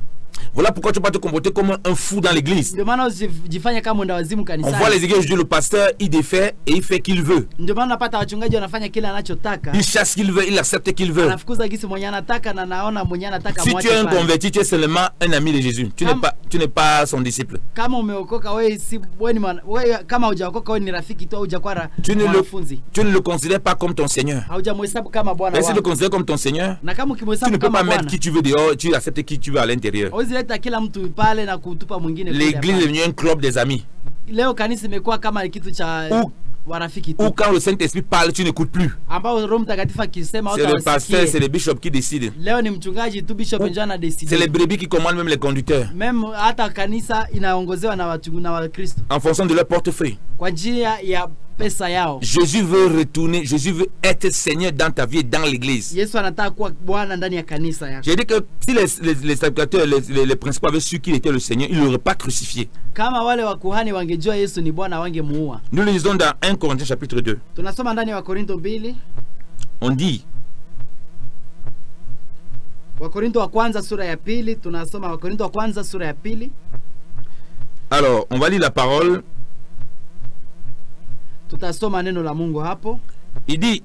Voilà pourquoi tu peux pas te comporter comme un fou dans l'église. Ndio maana usijifanye kama mwenda wazimu On kanisani. voit les églises aujourd'hui, le pasteur, il défait et il fait qu'il veut. Ndio maana unapata wachungaji wanafanya kile anachotaka. Il chasse qu'il veut, il accepte qu'il veut. Anafukuza gisi mwenye anataka na naona mwenye anataka Si mwache tu es un pale. converti, tu es seulement un ami de Jésus. Tu n'es pas son disciple. Kama umeokoka wewe si wewe kama hujaokoka wewe ni rafiki tu, hujakuwa mwanafunzi. Tu ne le considères pas comme ton Seigneur. Haujamhesabu kama Bwana Mais si tu le wako. considères comme ton Seigneur, Na kama tu ne ukimhesabu peux pas kama mettre Bwana, qui tu veux dehors, tu acceptes qui tu veux à l'intérieur. hauwezi leta kila mtu pale na kutupa mwingine kule. L'église est hapana. devenue un club des amis. Leo kanisa imekuwa kama kitu cha Ou- warafiki tu. Ou quand le Saint-Esprit parle, tu n'écoutes plus. Ambao Roho Mtakatifu akisema C'est le pasteur, c'est watu le bishop qui décide. leo ni mchungaji tu, bishop ndio C'est les anadecide. brebis qui commandent même les conducteurs Meme hata kanisa inaongozewa na watu na Wakristo en fonction de leur portefeuille. kwa njia ya pesa yao. Jésus veut retourner, Jésus veut être Seigneur dans ta vie et dans l'église. Yesu anataka kuwa Bwana ndani ya kanisa yako. J'ai dit que si les sacrificateurs, les principaux avaient su qu'il était le Seigneur, ils ne l'auraient pas crucifié. Kama wale wakuhani wangejua Yesu ni Bwana wangemuua. Nous le lisons dans 1 Corinthiens chapitre 2. Tunasoma ndani ya Wakorinto 2, On dit, Wakorinto wa kwanza sura ya 2, tunasoma Wakorinto wa kwanza sura ya 2. alors on va lire la parole. Tutasoma neno la Mungu hapo. Il dit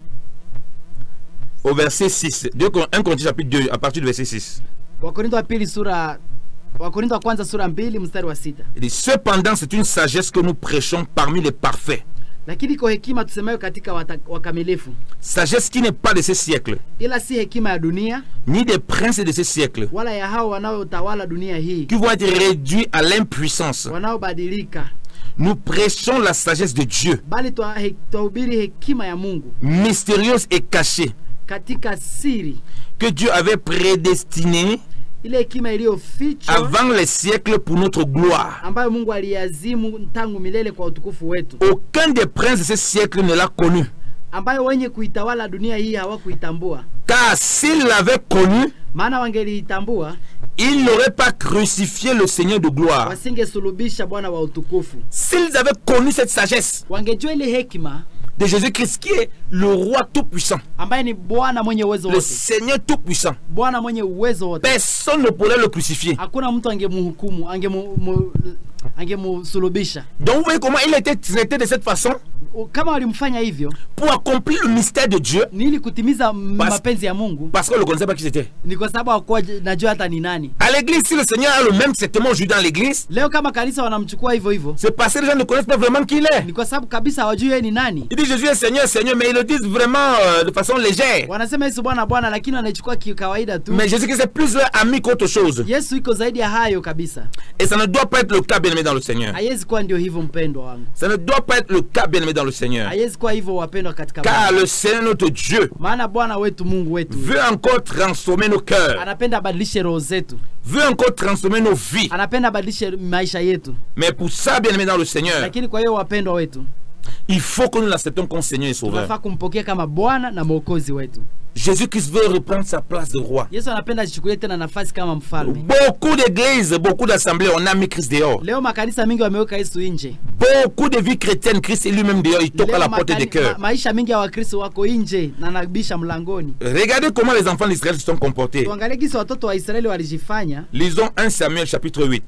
au verset 6, 1 Corinthiens chapitre 2 à partir du verset 6. Wakorinto wa 2 sura Wakorinto wa kwanza sura 2 mstari wa 6. Il dit, cependant c'est une sagesse que nous prêchons parmi les parfaits. Lakini kwa hekima tusemayo katika wakamilifu, Sagesse qui n'est pas de ce siècle, ila si hekima ya dunia ni des princes de ce siècle, wala ya hao wanaotawala dunia hii, qui vont être réduits à l'impuissance. wanaobadilika, Nous prêchons la sagesse de Dieu, bali twahubiri hekima ya Mungu mystérieuse et cachée, katika siri, que Dieu avait prédestinée ile hekima iliyofichwa avant les siècles pour notre gloire. ambayo Mungu aliazimu tangu milele kwa utukufu wetu, Aucun des princes de ce siècle ne l'a connue. ambayo wenye kuitawala dunia hii hawakuitambua. Car s'ils l'avaient connue, Maana wangeliitambua ils n'auraient pas crucifié le Seigneur de gloire. wasingesulubisha Bwana wa utukufu. S'ils avaient connu cette sagesse Wangejua ile hekima de Jésus-Christ qui est le roi tout-puissant, ambaye ni Bwana mwenye uwezo le wote, Seigneur tout-puissant, Bwana mwenye uwezo wote, personne ne pourrait le crucifier. hakuna mtu angemhukumu, angemusulubisha. Donc vous voyez comment il était traité de cette façon Kama walimfanya hivyo pour accomplir le mystère de Dieu, ni ili kutimiza mapenzi ya Mungu, parce qu'on ne le connaissait pas qui c'était. ni kwa sababu hakuwa najua hata ni nani. À l'église, si le Seigneur a le même traitement aujourd'hui dans l'église, Leo kama kanisa wanamchukua hivyo hivyo, c'est parce que les gens ne connaissent pas vraiment qui il est. ni kwa sababu kabisa hawajui yeye ni nani. Il dit disent Jésus est Seigneur, Seigneur, mais ils le disent vraiment de façon légère. Wanasema Yesu Bwana Bwana, lakini wanaichukua kawaida tu. Mais Jésus-Christ est plus leur ami qu'autre chose. Yesu iko zaidi ya hayo kabisa. Et ça ne doit pas être le cas, bien-aimé dans le Seigneur. Haiwezi kuwa ndio hivyo mpendwa wangu. Ça ne doit pas être le cas, bien-aimé dans le Seigneur. Haiwezi kuwa hivyo wapendwa katika Car Bwana. le Seigneur, notre Dieu, Maana Bwana wetu Mungu wetu veut encore transformer nos cœurs, anapenda abadilishe roho zetu. veut encore transformer nos vies. Anapenda abadilishe maisha yetu. Mais pour ça, bien-aimé dans le Seigneur, Lakini kwa hiyo wapendwa wetu, il faut que nous l'acceptons comme Seigneur et Sauveur. tunafaa kumpokea kama Bwana na Mwokozi wetu. Jésus-Christ veut reprendre sa place de roi. Yesu anapenda ajichukulie tena nafasi kama mfalme. Beaucoup d'églises, beaucoup d'assemblées, on a mis Christ dehors. Leo makanisa mingi wameweka Yesu nje. Beaucoup de vies chrétiennes, Christ est lui-même dehors, il toque à la porte des cœurs. Maisha mingi ya Wakristo wako nje na nabisha mlangoni. Regardez comment les enfants d'Israël se sont comportés. Tuangalie gisi watoto wa Israeli walijifanya. Lisons 1 Samuel chapitre 8.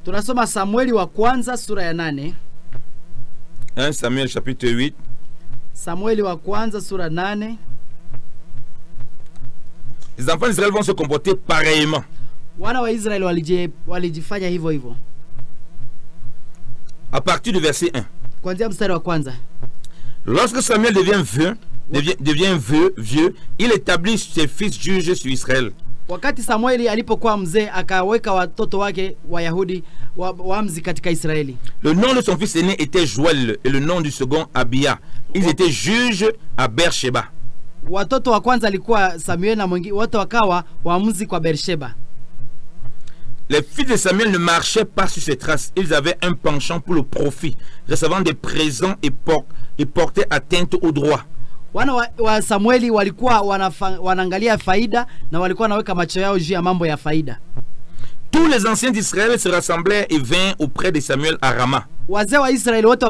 Tunasoma Samueli wa kwanza sura ya 8. 1 Samuel chapitre 8. Samueli wa kwanza sura 8. Les enfants d'Israël vont se comporter pareillement. Wana wa Israeli walijifanya hivyo hivyo. À partir du verset 1. Kuanzia mstari wa kwanza. Lorsque Samuel devient vieux, il établit ses fils juges sur Israël. Wakati Samueli alipokuwa mzee akaweka watoto wake Wayahudi wamzi katika Israeli. Le nom de son fils aîné était Joël et le nom du second Abia. Ils étaient juges à Beersheba. Watoto wa kwanza alikuwa Samuel na mwingine wote wakawa waamuzi kwa Beersheba. Les fils de Samuel ne marchaient pas sur ses traces. Ils avaient un penchant pour le profit, recevant des présents et portaient atteinte au droit. Wana wa Samueli walikuwa wanaangalia faida na walikuwa wanaweka macho yao juu ya mambo ya faida. Tous les anciens d'Israël se rassemblaient et vinrent auprès de Samuel à Rama. Wazee wa Israeli wote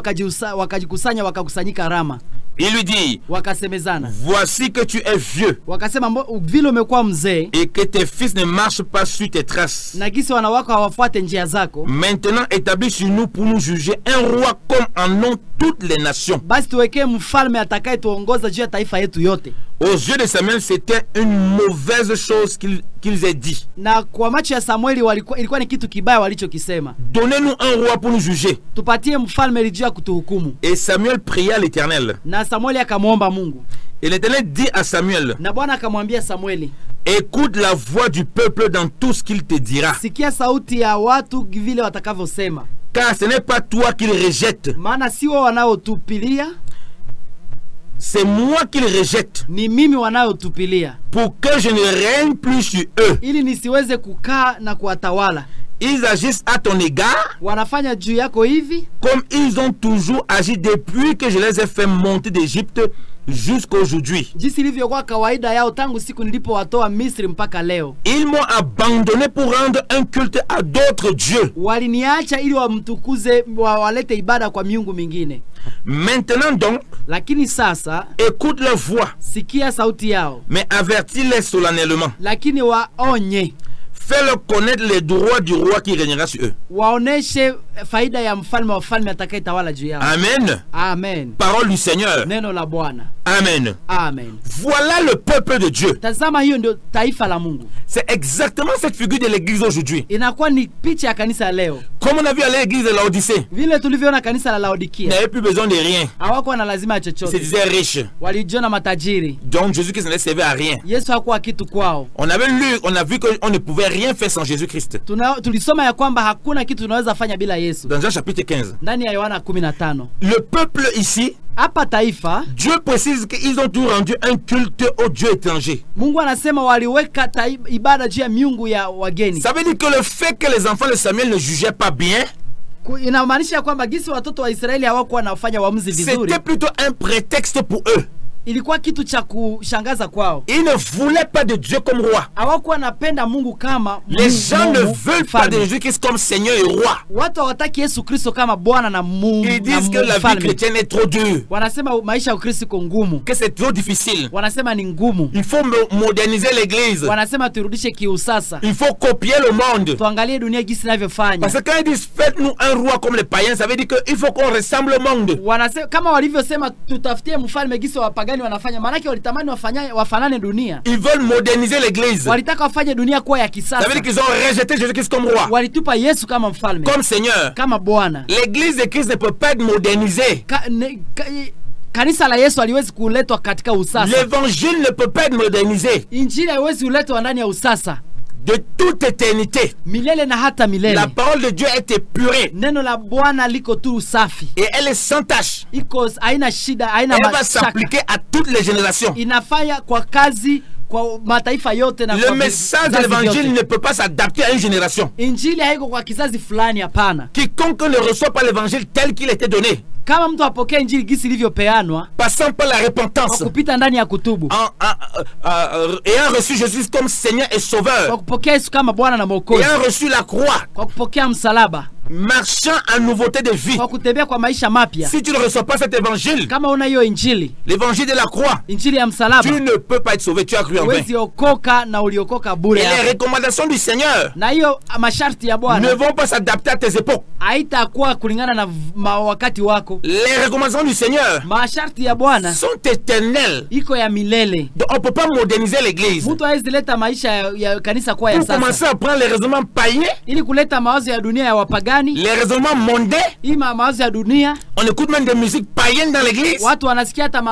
wakajikusanya wakakusanyika Rama. Il lui dit, wakasemezana, voici que tu es vieux wakasema vile umekuwa mzee et que tes fils ne marchent pas sur tes traces. Na gisi wana wako hawafuate njia zako. Maintenant établis sur nous pour nous juger un roi comme en ont toutes les nations. Basi tuwekee mfalme atakaye tuongoza juu ya taifa yetu yote. Aux yeux de Samuel, c'était une mauvaise chose qu'ils aient dit. Na kwa macho ya Samueli ilikuwa ni kitu kibaya walichokisema. Donnez-nous un roi pour nous juger. Tupatie mfalme ili juu ya kutuhukumu. Et Samuel pria l'Éternel. Na Samueli akamwomba Mungu. Et l'Éternel dit à Samuel, na Bwana akamwambia Samueli, écoute la voix du peuple dans tout ce qu'il te dira. Sikia sauti ya watu vile watakavyosema. Car ce n'est pas toi qu'ils rejettent. Maana si wao wanaotupilia, c'est moi qu'ils rejettent. Ni mimi wanaotupilia. Pour que je ne règne plus sur eux. Ili nisiweze kukaa na kuwatawala. Ils agissent à ton égard. Wanafanya juu yako hivi. Comme ils ont toujours agi depuis que je les ai fait monter d'Égypte jusqu'aujourd'hui. Jinsi ilivyokuwa kawaida yao tangu siku nilipowatoa Misri mpaka leo. Ils m'ont abandonné pour rendre un culte à d'autres dieux. Waliniacha ili wamtukuze walete ibada kwa miungu mingine. Maintenant donc, lakini sasa, écoute leur voix. Sikia sauti yao. Mais avertis-les solennellement. Lakini waonye. Fais-leur connaître les droits du roi qui régnera sur eux. Waoneshe faida ya mfalme wa falme atakayetawala juu yao. Amen. Amen. Parole du Seigneur. Neno la Bwana. Amen. Amen. Voilà le peuple de Dieu. Tazama hiyo ndio taifa la Mungu. C'est exactement cette figure de l'église aujourd'hui. Inakuwa ni picha ya kanisa leo. Comme on a vu à l'église de Laodicée. Vile tulivyoona kanisa la Laodikia. Ils n'avaient plus besoin de rien. Hawakuwa na lazima ya Ils chochote. se disaient riches. Walijiona matajiri. Donc Jésus-Christ ne les servait à rien. Yesu hakuwa kitu kwao. On avait lu, on a vu qu'on ne pouvait rien faire sans Jésus-Christ. Tulisoma ya kwamba hakuna kitu tunaweza fanya bila Yesu. Dans Jean chapitre 15. Ndani ya Yohana 15. Le peuple ici, hapa taifa, Dieu précise qu'ils ont tout rendu un culte aux dieux étrangers. Mungu anasema waliweka ibada juu ya miungu ya wageni. Ça veut dire que le fait que les enfants de Samuel ne jugeaient pas bien, inamaanisha kwamba gisi watoto wa Israeli hawakuwa wanafanya waamuzi vizuri. C'était plutôt un prétexte pour eux. Ilikuwa kitu cha kushangaza kwao. Ils ne voulaient pas de Dieu comme roi. Hawakuwa napenda Mungu kama les gens ne veulent pas de Jésus-Christ comme Seigneur et roi. Watu hawataki Yesu Kristo kama Bwana na Mungu. Ils disent que la vie chrétienne est trop dure. Wanasema maisha ya Ukristo iko ngumu. Que c'est trop difficile. Wanasema ni ngumu. Il faut moderniser l'église. Wanasema turudishe kiusasa. Il faut copier le monde. Tuangalie dunia gisi inavyofanya. Parce que quand ils disent faites-nous un roi comme les païens, ça veut dire qu'il faut qu'on ressemble au monde. Wanasema kama walivyosema tutafutie mfalme gisi wapagani wanafanya. Maana walitamani wafanane dunia. Ils veulent moderniser l'église. Walitaka wafanye dunia kuwa ya kisasa. Ça veut dire qu'ils ont rejeté Jésus-Christ comme roi. Walitupa Yesu kama mfalme. Comme Seigneur. Kama Bwana. L'église de Christ ne peut pas être modernisée. Kanisa la Yesu haliwezi kuletwa katika usasa. L'évangile ne peut pas être modernisé. Injili haiwezi kuletwa ndani ya usasa. De toute éternité, Milele na hata milele. la parole de Dieu est épurée Neno la Bwana liko tu usafi. et elle est sans tache. Iko haina shida, haina Elle va mashaka. s'appliquer à toutes les générations. Inafanya kwa kazi kwa mataifa yote na Le kwa message de vizazi l'évangile vyote. ne peut pas s'adapter à une génération. Injili haiko kwa kizazi fulani, hapana. Quiconque ne reçoit pas l'évangile tel qu'il était donné, Kama mtu apokee injili gisi ilivyopeanwa passant par la kwa repentance, kupita ndani ya kutubu, ayant reçu Jésus comme Seigneur et kwa Sauveur, kupokea Yesu kama Bwana na Mwokozi, ayant reçu la croix, kwa kupokea msalaba, marchant en nouveauté de vie. kwa kutembea kwa maisha mapya. Si tu ne reçois pas cet évangile, Kama una hiyo injili, l'évangile de la croix, injili ya msalaba, tu ne peux pas être sauvé, tu as cru en vain. huwezi okoka na uliokoka bure. Et les hapo. recommandations du Seigneur Na hiyo masharti ya ne Bwana vont pas s'adapter à tes époques. haitakuwa kulingana na wakati wako. Les recommandations du Seigneur Masharti ya Bwana sont éternelles. iko ya milele. Donc on ne peut pas moderniser l'église. Mtu hawezi leta maisha ya kanisa kuwa ya Pour commencer sasa, à prendre les raisonnements païens, ili kuleta mawazo ya dunia ya wapagani. les raisonnements mondains, Hii mawazo ya dunia, on écoute même des musiques païennes dans l'église watu wanasikia hata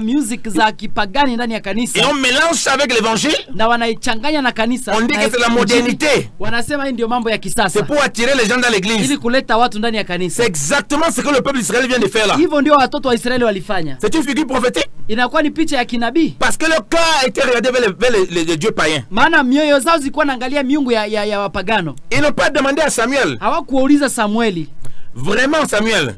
music za kipagani ndani ya et kanisa on mélange ça avec l'évangile. na wanaichanganya na kanisa. On dit Na que c'est la injili. modernité. Wanasema hii ndio mambo ya C'est kisasa, pour attirer les gens dans l'église. ili kuleta watu ndani ya kanisa. C'est exactement ce que le peuple d'Israël vient de faire là. Hivyo ndio watoto wa Israeli walifanya. C'est une figure prophétique Inakuwa ni picha ya kinabii, parce que leur cœur a été regardé vers les dieux païens. maana mioyo zao zilikuwa naangalia miungu ya wapagano. Ils n'ont pas demandé à Samuel, Hawakuuliza Samueli, vraiment Samuel,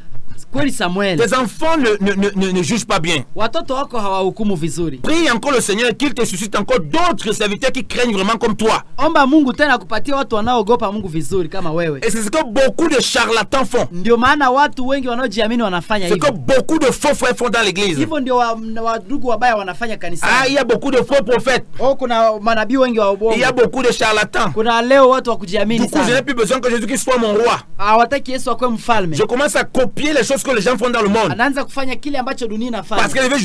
kweli Samueli, tes enfants ne jugent pas bien. watoto wako hawahukumu vizuri. Prie encore le Seigneur qu'il te suscite encore d'autres serviteurs qui craignent vraiment comme toi. Omba Mungu tena akupatie watu wanaogopa Mungu vizuri kama wewe. Et c'est ce que beaucoup de charlatans font. Ndio maana watu wengi wanaojiamini wanafanya C'est que hivyo. beaucoup de faux frères font dans l'église. Hivyo ndio wadugu wabaya wanafanya kanisani. Ah, il y a beaucoup de faux prophètes. Oh, kuna manabii wengi wa Il y a uongo. beaucoup de charlatans. Kuna leo watu wa kujiamini Du coup, je n'ai sana. plus besoin que Jésus-Christ soit mon roi. Hawataki Yesu akuwe mfalme. Je commence à copier les choses que les gens font dans le monde. Anaanza kufanya kile ambacho dunia inafanya. Parce que je vais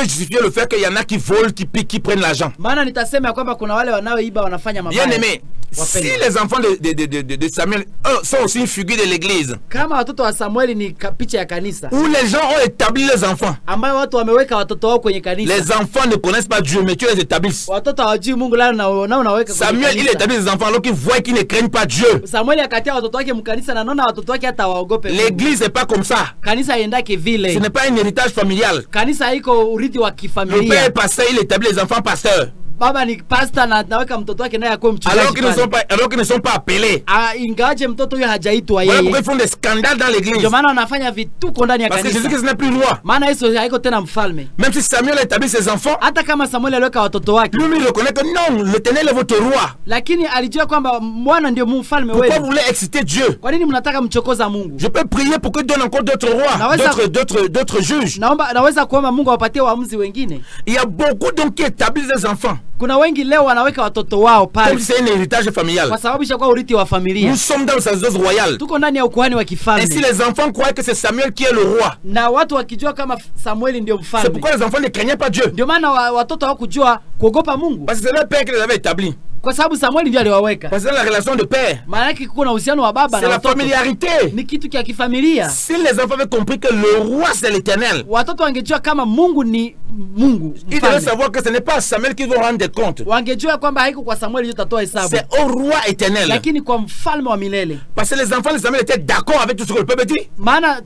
justifier le fait qu'il y en a qui volent, qui piquent, qui prennent l'argent. Maana nitasema ya kwamba kuna wale wanaoiba wanafanya mabaya. Bien aimé, si Wapendwa. les enfants de Samuel sont aussi une figure de l'église, Kama watoto wa Samueli ni picha ya kanisa où les gens ont établi les enfants, ambayo watu wameweka watoto wao kwenye kanisa. les enfants ne connaissent pas Dieu, mais tu les établisses. Watoto hawajui Mungu leo na unaweka kwenye Samuel, il kanisa. établit les enfants alors qu'il voit qu'ils ne craignent pas Dieu. Samueli akatia watoto wake mkanisa na naona watoto wake hata waogope Mungu. L'église n'est pas comme ça. Kanisa iendake Ce vile. n'est pas un héritage familial. Kanisa haiko urithi wa Le père kifamilia. est pasteur, il établit les enfants pasteurs. Baba ni pastor na naweka mtoto wake naye akuwe mchungaji. Alors qu'ils ne sont pas appelés. Ingawaje mtoto huyo hajaitwa Voilà yeye. pourquoi ils font des scandales dans l'église. Ndio maana wanafanya vituko ndani ya Parce que kanisa. Jésus-Christ n'est plus roi. Maana Yesu haiko tena mfalme. Même si Samuel a établi ses enfants, Hata kama Samueli aliweka watoto wake, lui il reconnaît que non, l'Éternel est votre roi. lakini alijua kwamba Bwana ndio mfalme Pourquoi vous wenu. voulez exciter Dieu? Kwa nini mnataka mchokoza Mungu? Je peux prier pour qu'il donne encore d'autres rois, Naweza- d'autres juges. Naweza kuomba Mungu awapatie waamuzi wengine. Il y a beaucoup donc qui établissent des enfants. Kuna wengi leo wanaweka watoto wao Comme pale si c'est un héritage familial. kwa sababu ishakuwa urithi wa familia. Nous sommes dans le sacerdoce royal. Tuko ndani ya ukuhani wa Et si kifalme. les enfants croient que c'est Samuel qui est le roi, Na watu wakijua kama Samueli ndio c'est mfalme. pourquoi les enfants ne craignaient pas Dieu. Ndio maana watoto hawakujua kuogopa Mungu Parce que c'est leur père qui les avait établis. kwa sababu Samueli ndio aliwaweka. Parce que c'est la relation de père. Maana yake kuna uhusiano wa baba C'est na la watoto. familiarité. Ni kitu cha kifamilia. Si les enfants avaient compris que le roi c'est l'Éternel, Watoto wangejua kama Mungu ni Mungu ils devaient mfalme. savoir que ce n'est pas à Samuel qu'ils vont rendre des comptes. Wangejua kwamba haiko kwa Samueli ndio tatoa hesabu, C'est au roi éternel. lakini kwa mfalme wa milele. Parce que les enfants de Samuel étaient d'accord avec tout ce que le peuple dit. Maana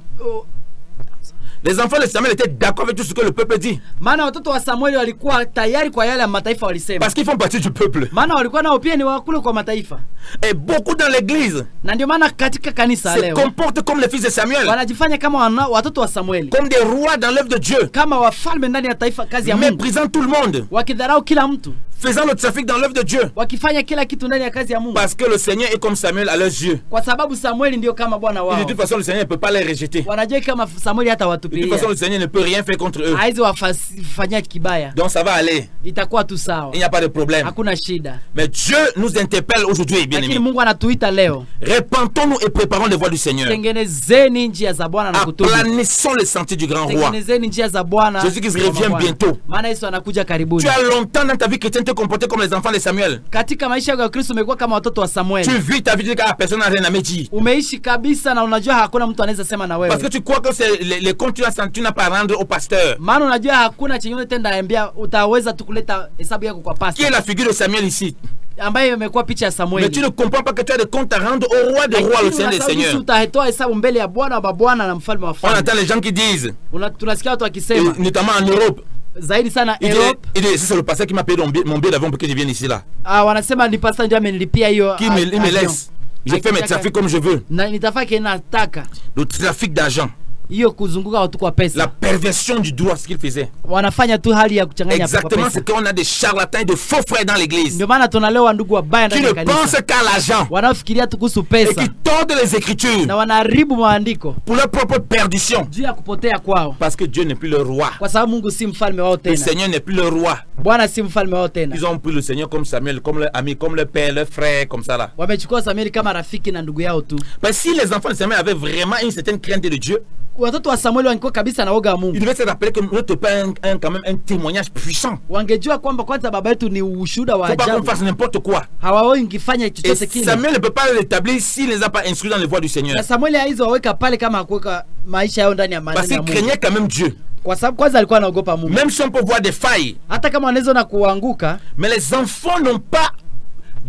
Les enfants de Samuel étaient d'accord avec tout ce que le peuple dit. maana watoto wa Samueli walikuwa tayari kwa yale ya mataifa walisema. Parce qu'ils font partie du peuple. Maana walikuwa nao pia ni wakule kwa mataifa. Et beaucoup dans l'église Na ndio maana katika kanisa se leo comportent comme les fils de Samuel. wanajifanya kama watoto wa Samueli, Comme des rois dans l'œuvre de Dieu. kama wafalme ndani ya taifa, kazi ya Mungu, Méprisant tout le monde. wakidharau kila mtu, Faisant le trafic dans l'œuvre de Dieu. wakifanya kila kitu ndani ya kazi ya Mungu, Parce que le Seigneur est comme Samuel à leurs yeux. kwa sababu Samueli ndio kama bwana Et wao. de toute façon, le Seigneur ne peut pas les rejeter. Wanajua kama Samueli hata De toute façon, watupilia, le Seigneur ne peut rien faire contre eux. haizi wafanyia kibaya, Donc ça va aller. itakuwa tu sawa, Il n'y a pas de problème. hakuna shida. Mais Dieu nous interpelle aujourd'hui, bien Lakini aimés. Mungu anatuita leo, Repentons-nous et préparons les voies du Seigneur. tengenezeni njia za Bwana na kutubu. Aplanissons les sentiers du grand roi. Tengenezeni njia za Bwana. Jésus-Christ na revient Bwana. bientôt. Maana Yesu anakuja karibuni. Tu as longtemps dans ta vie chrétienne te comporter comme les enfants de Samuel. Katika maisha ya Kristo umekuwa kama watoto wa Samuel. Tu vis ta vie car personne n'a rien à me dire. Umeishi kabisa na unajua hakuna mtu anaweza sema na wewe. Parce que tu crois que c'est les comptes tu n'as pas à rendre au pasteur. Maana unajua hakuna chenye unatenda ambia utaweza tu kuleta hesabu yako kwa pastor. Qui est la figure de Samuel ici? Ambaye imekuwa picha ya Samuel. Mais tu ne comprends pas que tu as des comptes à rendre au roi des rois, le Seigneur des seigneurs. Utatoa hesabu mbele ya Bwana wa bwana na mfalme wa On falme. entend les gens qui disent, Tunasikia watu wakisema notamment en Europe. zaidi sana Il Europe. dit c'est le pasteur qui m'a payé mon billet d'avion pour que je vienne ici là. Wanasema ni pastor ndio amenilipia hiyo. Qui me laisse. Je fais mes trafics comme je veux. Na nitafaki nataka. Le trafic d'argent. Hiyo kuzunguka watu kwa pesa. La perversion du droit, ce qu'il faisait. Wanafanya tu hali ya kuchanganya pesa. Exactement, c'est qu'on a des charlatans et de faux frères dans l'église. Ndio maana tunalewa ndugu wabaya ndani ya kanisa. Qui ne pensent qu'à l'argent. Wanafikiria tu kuhusu Et pesa. qui tordent les écritures. Na wanaharibu maandiko. Pour leur propre perdition. Juu ya kupotea kwao. Parce que Dieu n'est plus le roi. Kwa sababu Mungu si mfalme wao tena. Le Seigneur n'est plus le roi. Bwana si mfalme wao tena. Ils ont pris le Seigneur comme Samuel, comme leur ami, comme leur père, leur frère, comme ça là. Wamechukua Samuel kama rafiki na ndugu yao tu. Mais si les enfants de Samuel avaient vraiment une certaine crainte de Dieu, watoto wa Samuel walikuwa kabisa na woga wa Mungu. ils devaient se rappeler que notre père a quand même un témoignage puissant. Wangejua kwamba kwanza baba yetu ni ushuhuda wa Faut pas qu'on ajabu. fasse n'importe quoi. Hawaoi ngifanya Et chochote kile. Samuel ne peut pas l'établir s'il ne les a pas instruits dans les voies du Seigneur. Na Samuel haizo waweka pale kama hakuweka maisha yao ndani ya Parce maneno ya qu'il Mungu. craignait quand même Dieu. Kwa sababu kwanza alikuwa anaogopa Mungu. Même si on peut voir des failles, Hata kama wanaweza na kuanguka, mais les enfants n'ont pas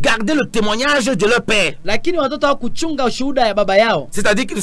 gardé le témoignage de leur père. lakini watoto hawakuchunga ushuhuda ya baba yao. C'est-à-dire qu'ils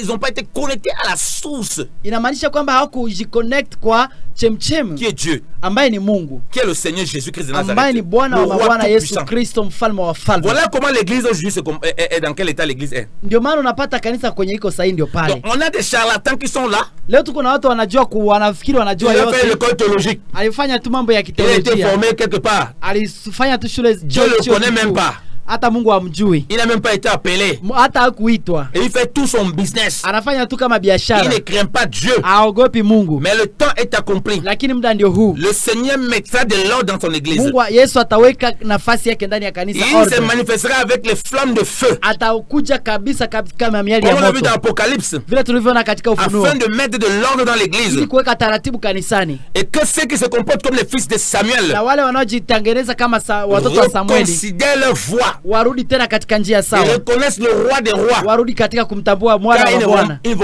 n'ont pas été connectés à la source Inamaanisha kwamba hawakujiconnect kwa chemchem qui est Dieu, ambaye ni Mungu, qui est le Seigneur Jésus-Christ de ambaye Nazareth, ni Bwana le wa roi mabwana Yesu tout-puissant. Kristo mfalme wa falme. Voilà comment l'église aujourd'hui est dans quel état l'église est. Ndio maana unapata kanisa kwenye iko sahihi ndio pale. Donc on a des charlatans qui sont là. Leo tuko na watu wanajua wanafikiri wanajua Il a fait yote. l'école théologique. Alifanya tu mambo ya Il a été kiteolojia. formé quelque part. Alifanya tu shule Dieu le connaît même pas. hata Mungu hamjui. Il n'a même pas été appelé. Hata hakuitwa. Et il fait tout son business. Anafanya tu kama Il biashara. ne craint pas Dieu. Haogopi Mungu. Mais le temps est accompli. Lakini muda ndio huu. Le Seigneur mettra de l'ordre dans son église. Mungu Yesu ataweka nafasi yake ndani ya kanisa. Il se manifestera avec les flammes de feu. Atakuja kabisa kama miali Comme ya on l'a vu moto. dans l'Apocalypse. Vile tulivyoona katika Ufunuo. Afin de mettre de l'ordre dans Ili l'église. kuweka taratibu kanisani. Et que ceux qui se comportent comme les fils de Samuel Na wale wanaojitengeneza kama watoto wa Samueli reconsidèrent leur voix. warudi tena katika njia Ils sawa. reconnaissent le roi des rois. Warudi katika kumtambua mwana Car wa Bwana. ils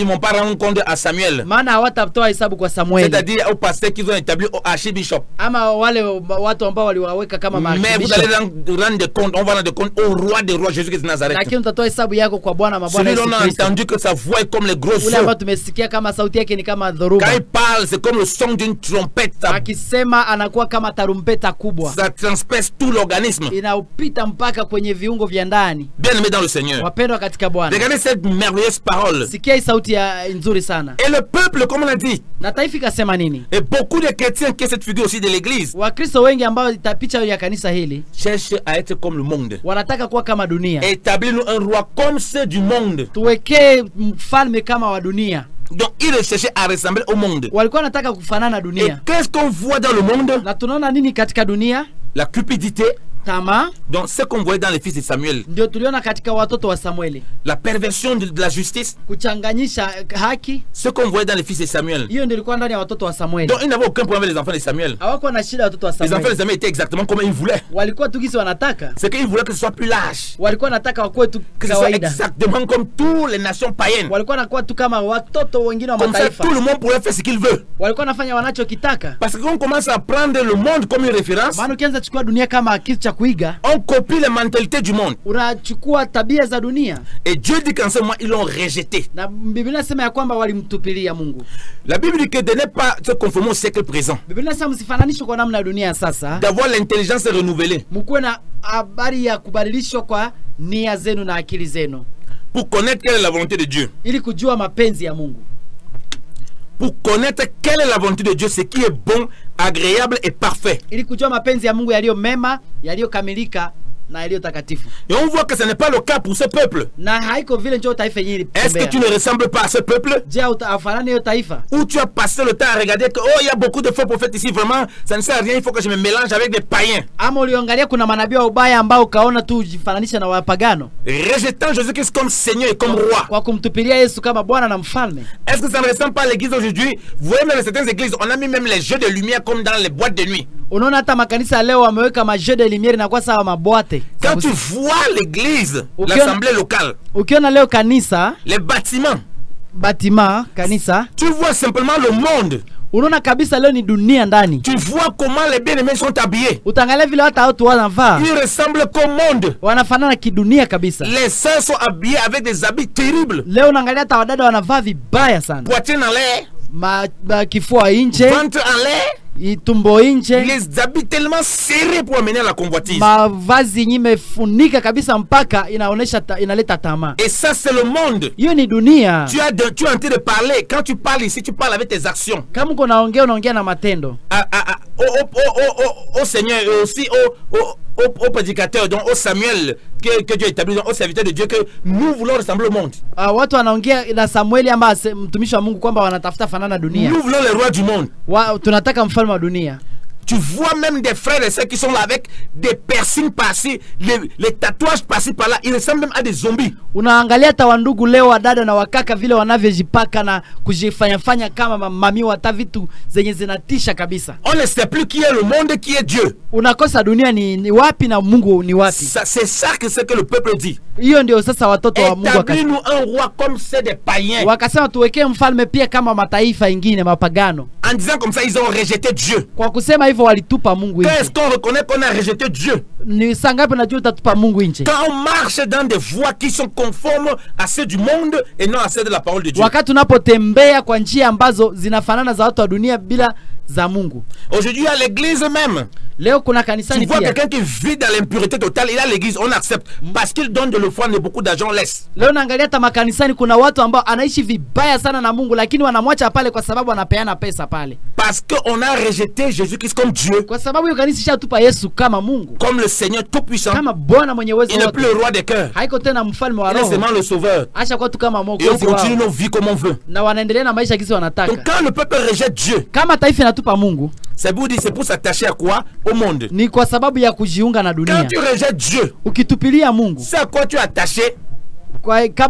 vont pas rendre compte à Samuel. Maana hawatatoa hesabu kwa Samueli. C'est-à-dire aux pasteurs qu'ils ont établi au archbishop. Ama wale watu ambao waliwaweka kama Mais vous maarchbishop. allez rendre compte, on va rendre compte au roi des rois Jésus-Christ de Nazareth. Lakini utatoa hesabu yako kwa Bwana mabwana Celui Yesu dont on a Kristo. entendu que sa voix est comme les gros Ule ambao feux. tumesikia kama sauti yake ni kama dhoruba. Quand il parle, c'est comme le son d'une trompette. Akisema anakuwa kama tarumbeta kubwa. Ça transperce tout l'organisme. Inaupita mpaka kwenye viungo vya ndani. Bien aimé dans le Seigneur. Wapendwa katika Bwana. Regardez cette merveilleuse parole. Sikia hii sauti ya nzuri sana. Et le peuple, comme on a dit, Na taifa ikasema nini? et beaucoup de chrétiens qui est cette figure aussi de l'église, Wakristo wengi ambao picha ya kanisa hili cherchent à être comme le monde. wanataka kuwa kama dunia. Établir un roi comme ceux du monde. Tuwekee mfalme kama wa dunia. Donc ils cherchaient à ressembler au monde. Walikuwa wanataka kufanana na Et dunia. qu'est-ce qu'on voit dans le monde? Na tunaona nini katika dunia? La cupidité. Tamaa. Donc ce qu'on voyait dans les fils de Samuel. Ndio tuliona katika watoto wa Samueli. La perversion de la justice. Kuchanganyisha haki. Ce qu'on voyait dans les fils de Samuel. Hiyo ndio ilikuwa ndani ya watoto wa Samueli. Donc ils n'avaient aucun problème avec les enfants de Samuel. Hawakuwa na shida watoto wa Les enfants de Samueli. Samuel étaient exactement comme ils voulaient. Walikuwa tu kisi wanataka. C'est qu'ils voulaient que ce soit plus large. Walikuwa wanataka wakuwe tu Que ce soit kawaida. exactement comme toutes les nations païennes. Walikuwa wanakuwa tu kama watoto wengine wa Comme ça, mataifa. tout le monde pourrait faire ce qu'il veut. Walikuwa wanafanya wanachokitaka. Parce qu'on commence à prendre le monde comme une référence, Maana ukianza chukua dunia kama kitu cha kuiga, on copie les mentalités du monde. unachukua tabia za dunia. Et Dieu dit qu'en ce moment, ils l'ont rejeté. Na Biblia inasema ya kwamba walimtupilia Mungu. La Bible dit que de ne pas se conformer au siècle présent, Biblia inasema msifananishwe kwa namna ya dunia sasa. d'avoir l'intelligence renouvelée Mkuwe na habari ya kubadilishwa kwa nia zenu na akili zenu pour connaître quelle est la volonté de Dieu. ili kujua mapenzi ya Mungu. Pour connaître quelle est la volonté de Dieu, ce qui est bon, agréable et parfait. Ili kujua mapenzi ya Mungu yaliyo mema, yaliyokamilika na yaliyo takatifu. Et on voit que ce n'est pas le cas pour ce peuple. Na haiko vile njoo taifa yenyewe. Est-ce que tu ne ressembles pas à ce peuple? Je utafanana hiyo taifa? Où tu as passé le temps à regarder que, oh, il y a beaucoup de faux prophètes ici, vraiment, ça ne sert à rien, il faut que je me mélange avec des païens. Ama uliangalia kuna manabii wa ubaya ambao kaona tu ujifananisha na wapagano Rejetant Jésus-Christ comme Seigneur et comme roi. kwa kumtupilia Yesu kama Bwana na mfalme. Est-ce que ça ne ressemble pas à l'église aujourd'hui? Vous voyez même dans certaines églises, on a mis même les jeux de lumière comme dans les boîtes de nuit. Unaona hata makanisa leo wameweka majeu de lumière na kwa sawa maboate. Quand tu vois l'église, l'assemblée locale, ukiona leo kanisa, les bâtiments, kanisa, tu vois simplement le monde. Unaona kabisa leo ni dunia ndani. Tu vois comment les bien-aimés sont habillés. Utangalia vile watu wanavaa. Ils ressemblent qu'au monde. Wanafanana kidunia kabisa. Les saints sont habillés avec des habits terribles. Leo unaangalia hata wadada wanavaa vibaya sana. Poitrine en l'air. Kifua nje. Ventre en l'air. Tumbo nje. Les habits tellement serrés pour amener la convoitise. Mavazi imefunika kabisa mpaka inaonesha inaleta tamaa. Et ça c'est le monde. Hiyo ni dunia. Tu es en train de parler. Quand tu parles ici, tu parles avec tes actions. Kama uko unaongea na matendo. Au Seigneur et aussi au prédicateur, donc au Samuel que Dieu établit, donc au serviteur de Dieu, que nous voulons ressembler au monde. Watu wanaongea na Samueli ama mtumishi wa Mungu kwamba wanatafuta fanana dunia. Nous voulons le roi du monde. Tunataka mfalme wa dunia. Tu vois même des frères et sœurs qui sont là avec des piercings par-ci, les tatouages par-ci par-là. Ils ressemblent même à des zombies. Unaangalia hata wandugu leo wadada na wakaka vile wanavyojipaka na kujifanya kama mami wata vitu zenye zinatisha kabisa. On ne sait plus qui est le monde, qui est Dieu. Unakosa dunia ni wapi na Mungu ni wapi. C'est ça que le peuple dit. Hiyo ndio sasa watoto wa Mungu wakasema. Établis-nous un roi comme c'est des païens. Wakasema tuwekee mfalme pia kama mataifa ingine mapagano. En disant comme ça, ils ont rejeté Dieu. Kwa kusema hivyo walitupa Mungu nje. Quand est-ce qu'on reconnaît qu'on a rejeté Dieu? Ni sangapi najua utatupa Mungu nje? Quand on marche dans des voies qui sont conformes à ceux du monde et non à ceux de la parole de Dieu. Wakati tunapotembea kwa njia ambazo zinafanana za watu wa dunia bila za Mungu. Aujourd'hui à l'église même. Leo kuna kanisani pia. Tu vois quelqu'un qui vit dans l'impureté totale, il a l'église, on accepte parce qu'il donne de l'offrande et beaucoup d'argent, on laisse. Leo naangalia hata makanisani kuna watu ambao anaishi vibaya sana na Mungu lakini wanamwacha pale kwa sababu anapeana pesa pale. Parce qu'on a rejeté Jésus-Christ comme Dieu. Kwa sababu hiyo kanisa ishatupa Yesu kama Mungu. Comme le Seigneur tout puissant. Kama Bwana mwenye uwezo wote. Il n'est plus le roi des cœurs. Haiko tena mfalme wa roho. Il est seulement le sauveur. Acha kwa tu kama Mungu. Et on continue nos vies comme on veut. Na wanaendelea na maisha kisi wanataka. Donc quand le peuple rejette Dieu. Kama taifa inatupa Mungu. C'est pour s'attacher à quoi? Au monde. Ni kwa sababu ya kujiunga na dunia. Quand tu rejettes Dieu, ukitupilia Mungu, c'est à quoi tu es attaché?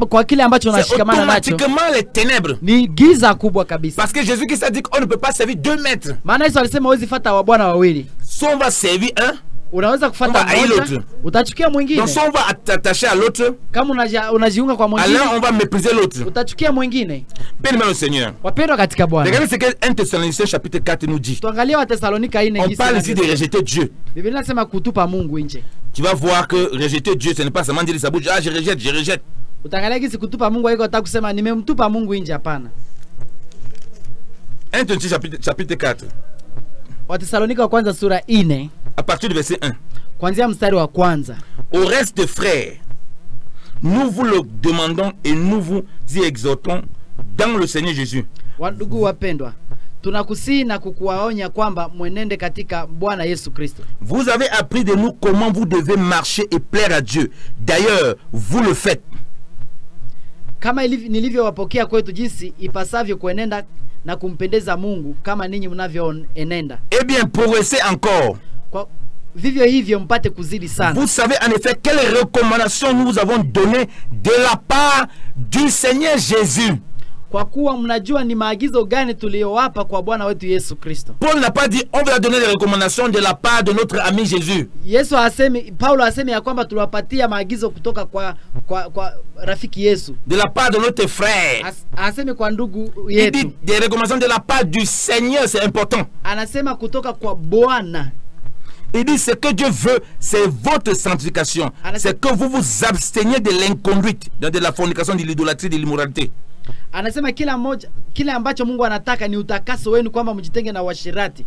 Kwa kile ambacho unashikamana nacho. Automatiquement les ténèbres. Ni giza kubwa kabisa. Parce que Jésus Christ a dit qu'on ne peut pas servir deux maîtres. Maana Yesu alisema huwezi fuata wa bwana wawili. Soit on va servir un, unaweza kufuata mmoja, utachukia mwingine. Donc soit on va t'attacher à l'autre, kama unajiunga kwa mwingine, alors on va mépriser l'autre. Utachukia mwingine. Bien-aimé le Seigneur. Wapendwa katika Bwana. Regardez ce que 1 Thessaloniciens chapitre 4 nous dit. Tuangalie wa Thessalonika 4 on parle ici de rejeter Dieu. Biblia inasema kutupa Mungu nje. Tu vas voir que rejeter Dieu, ce n'est pas seulement dire de sa bouche, ah je rejette. Utangalia kisi kutupa Mungu haiko hata kusema nimemtupa Mungu nje, hapana. 1 Thessaloniciens chapitre 4. Wathesalonika wa kwanza sura 4. À partir du verset 1. Kuanzia mstari wa kwanza. Au reste frères, nous vous le demandons et nous vous y exhortons dans le Seigneur Jésus. Wandugu wapendwa, tunakusihi na kukuwaonya kwamba mwenende katika Bwana Yesu Kristo. Vous avez appris de nous comment vous devez marcher et plaire à Dieu. D'ailleurs, vous le faites. Kama nilivyowapokea kwetu jinsi ipasavyo kuenenda na kumpendeza Mungu kama ninyi mnavyoenenda. Eh bien, progressez encore. Kwa vivyo hivyo mpate kuzidi sana. Vous savez en effet quelles recommandations nous vous avons données de la part du Seigneur Jésus. Kwa kuwa mnajua ni maagizo gani tuliyowapa kwa Bwana wetu Yesu Kristo. Paul n'a pas dit on va donner des recommandations de la part de notre ami Jésus. Paulo asemi ya kwamba tuliwapatia maagizo kutoka kwa rafiki Yesu. De la part de notre frère. Asemi kwa ndugu yetu. Il dit des recommandations de la part du Seigneur, c'est important. Anasema kutoka kwa Bwana. Il dit ce que Dieu veut, c'est votre sanctification. C'est que vous vous absteniez de l'inconduite, de la fornication, de l'idolâtrie, de l'immoralité. Anasema kila ambacho Mungu anataka ni utakaso wenu kwamba mjitenge na washirati.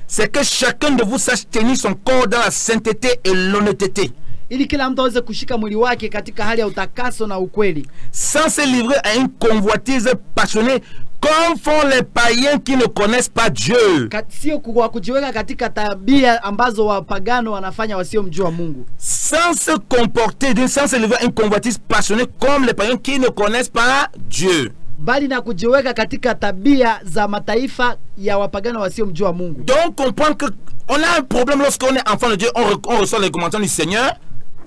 C'est que chacun de vous sache tenir son corps dans la sainteté et l'honnêteté. Ili kila mtu aweze kushika mwili wake katika hali ya utakaso na ukweli. Sans se livrer à une convoitise passionnée comme font les païens qui ne connaissent pas Dieu. Sio kwa kujiweka katika tabia ambazo wapagano wanafanya wasiomjua Mungu. Sans se comporter, sans se livrer à une convoitise passionnée comme les païens qui ne connaissent pas Dieu. Bali na kujiweka katika tabia za mataifa ya wapagano wasiomjua Mungu. Donc comprendre que on a un problème lorsqu'on est enfant de Dieu, on reçoit les recommandations du Seigneur.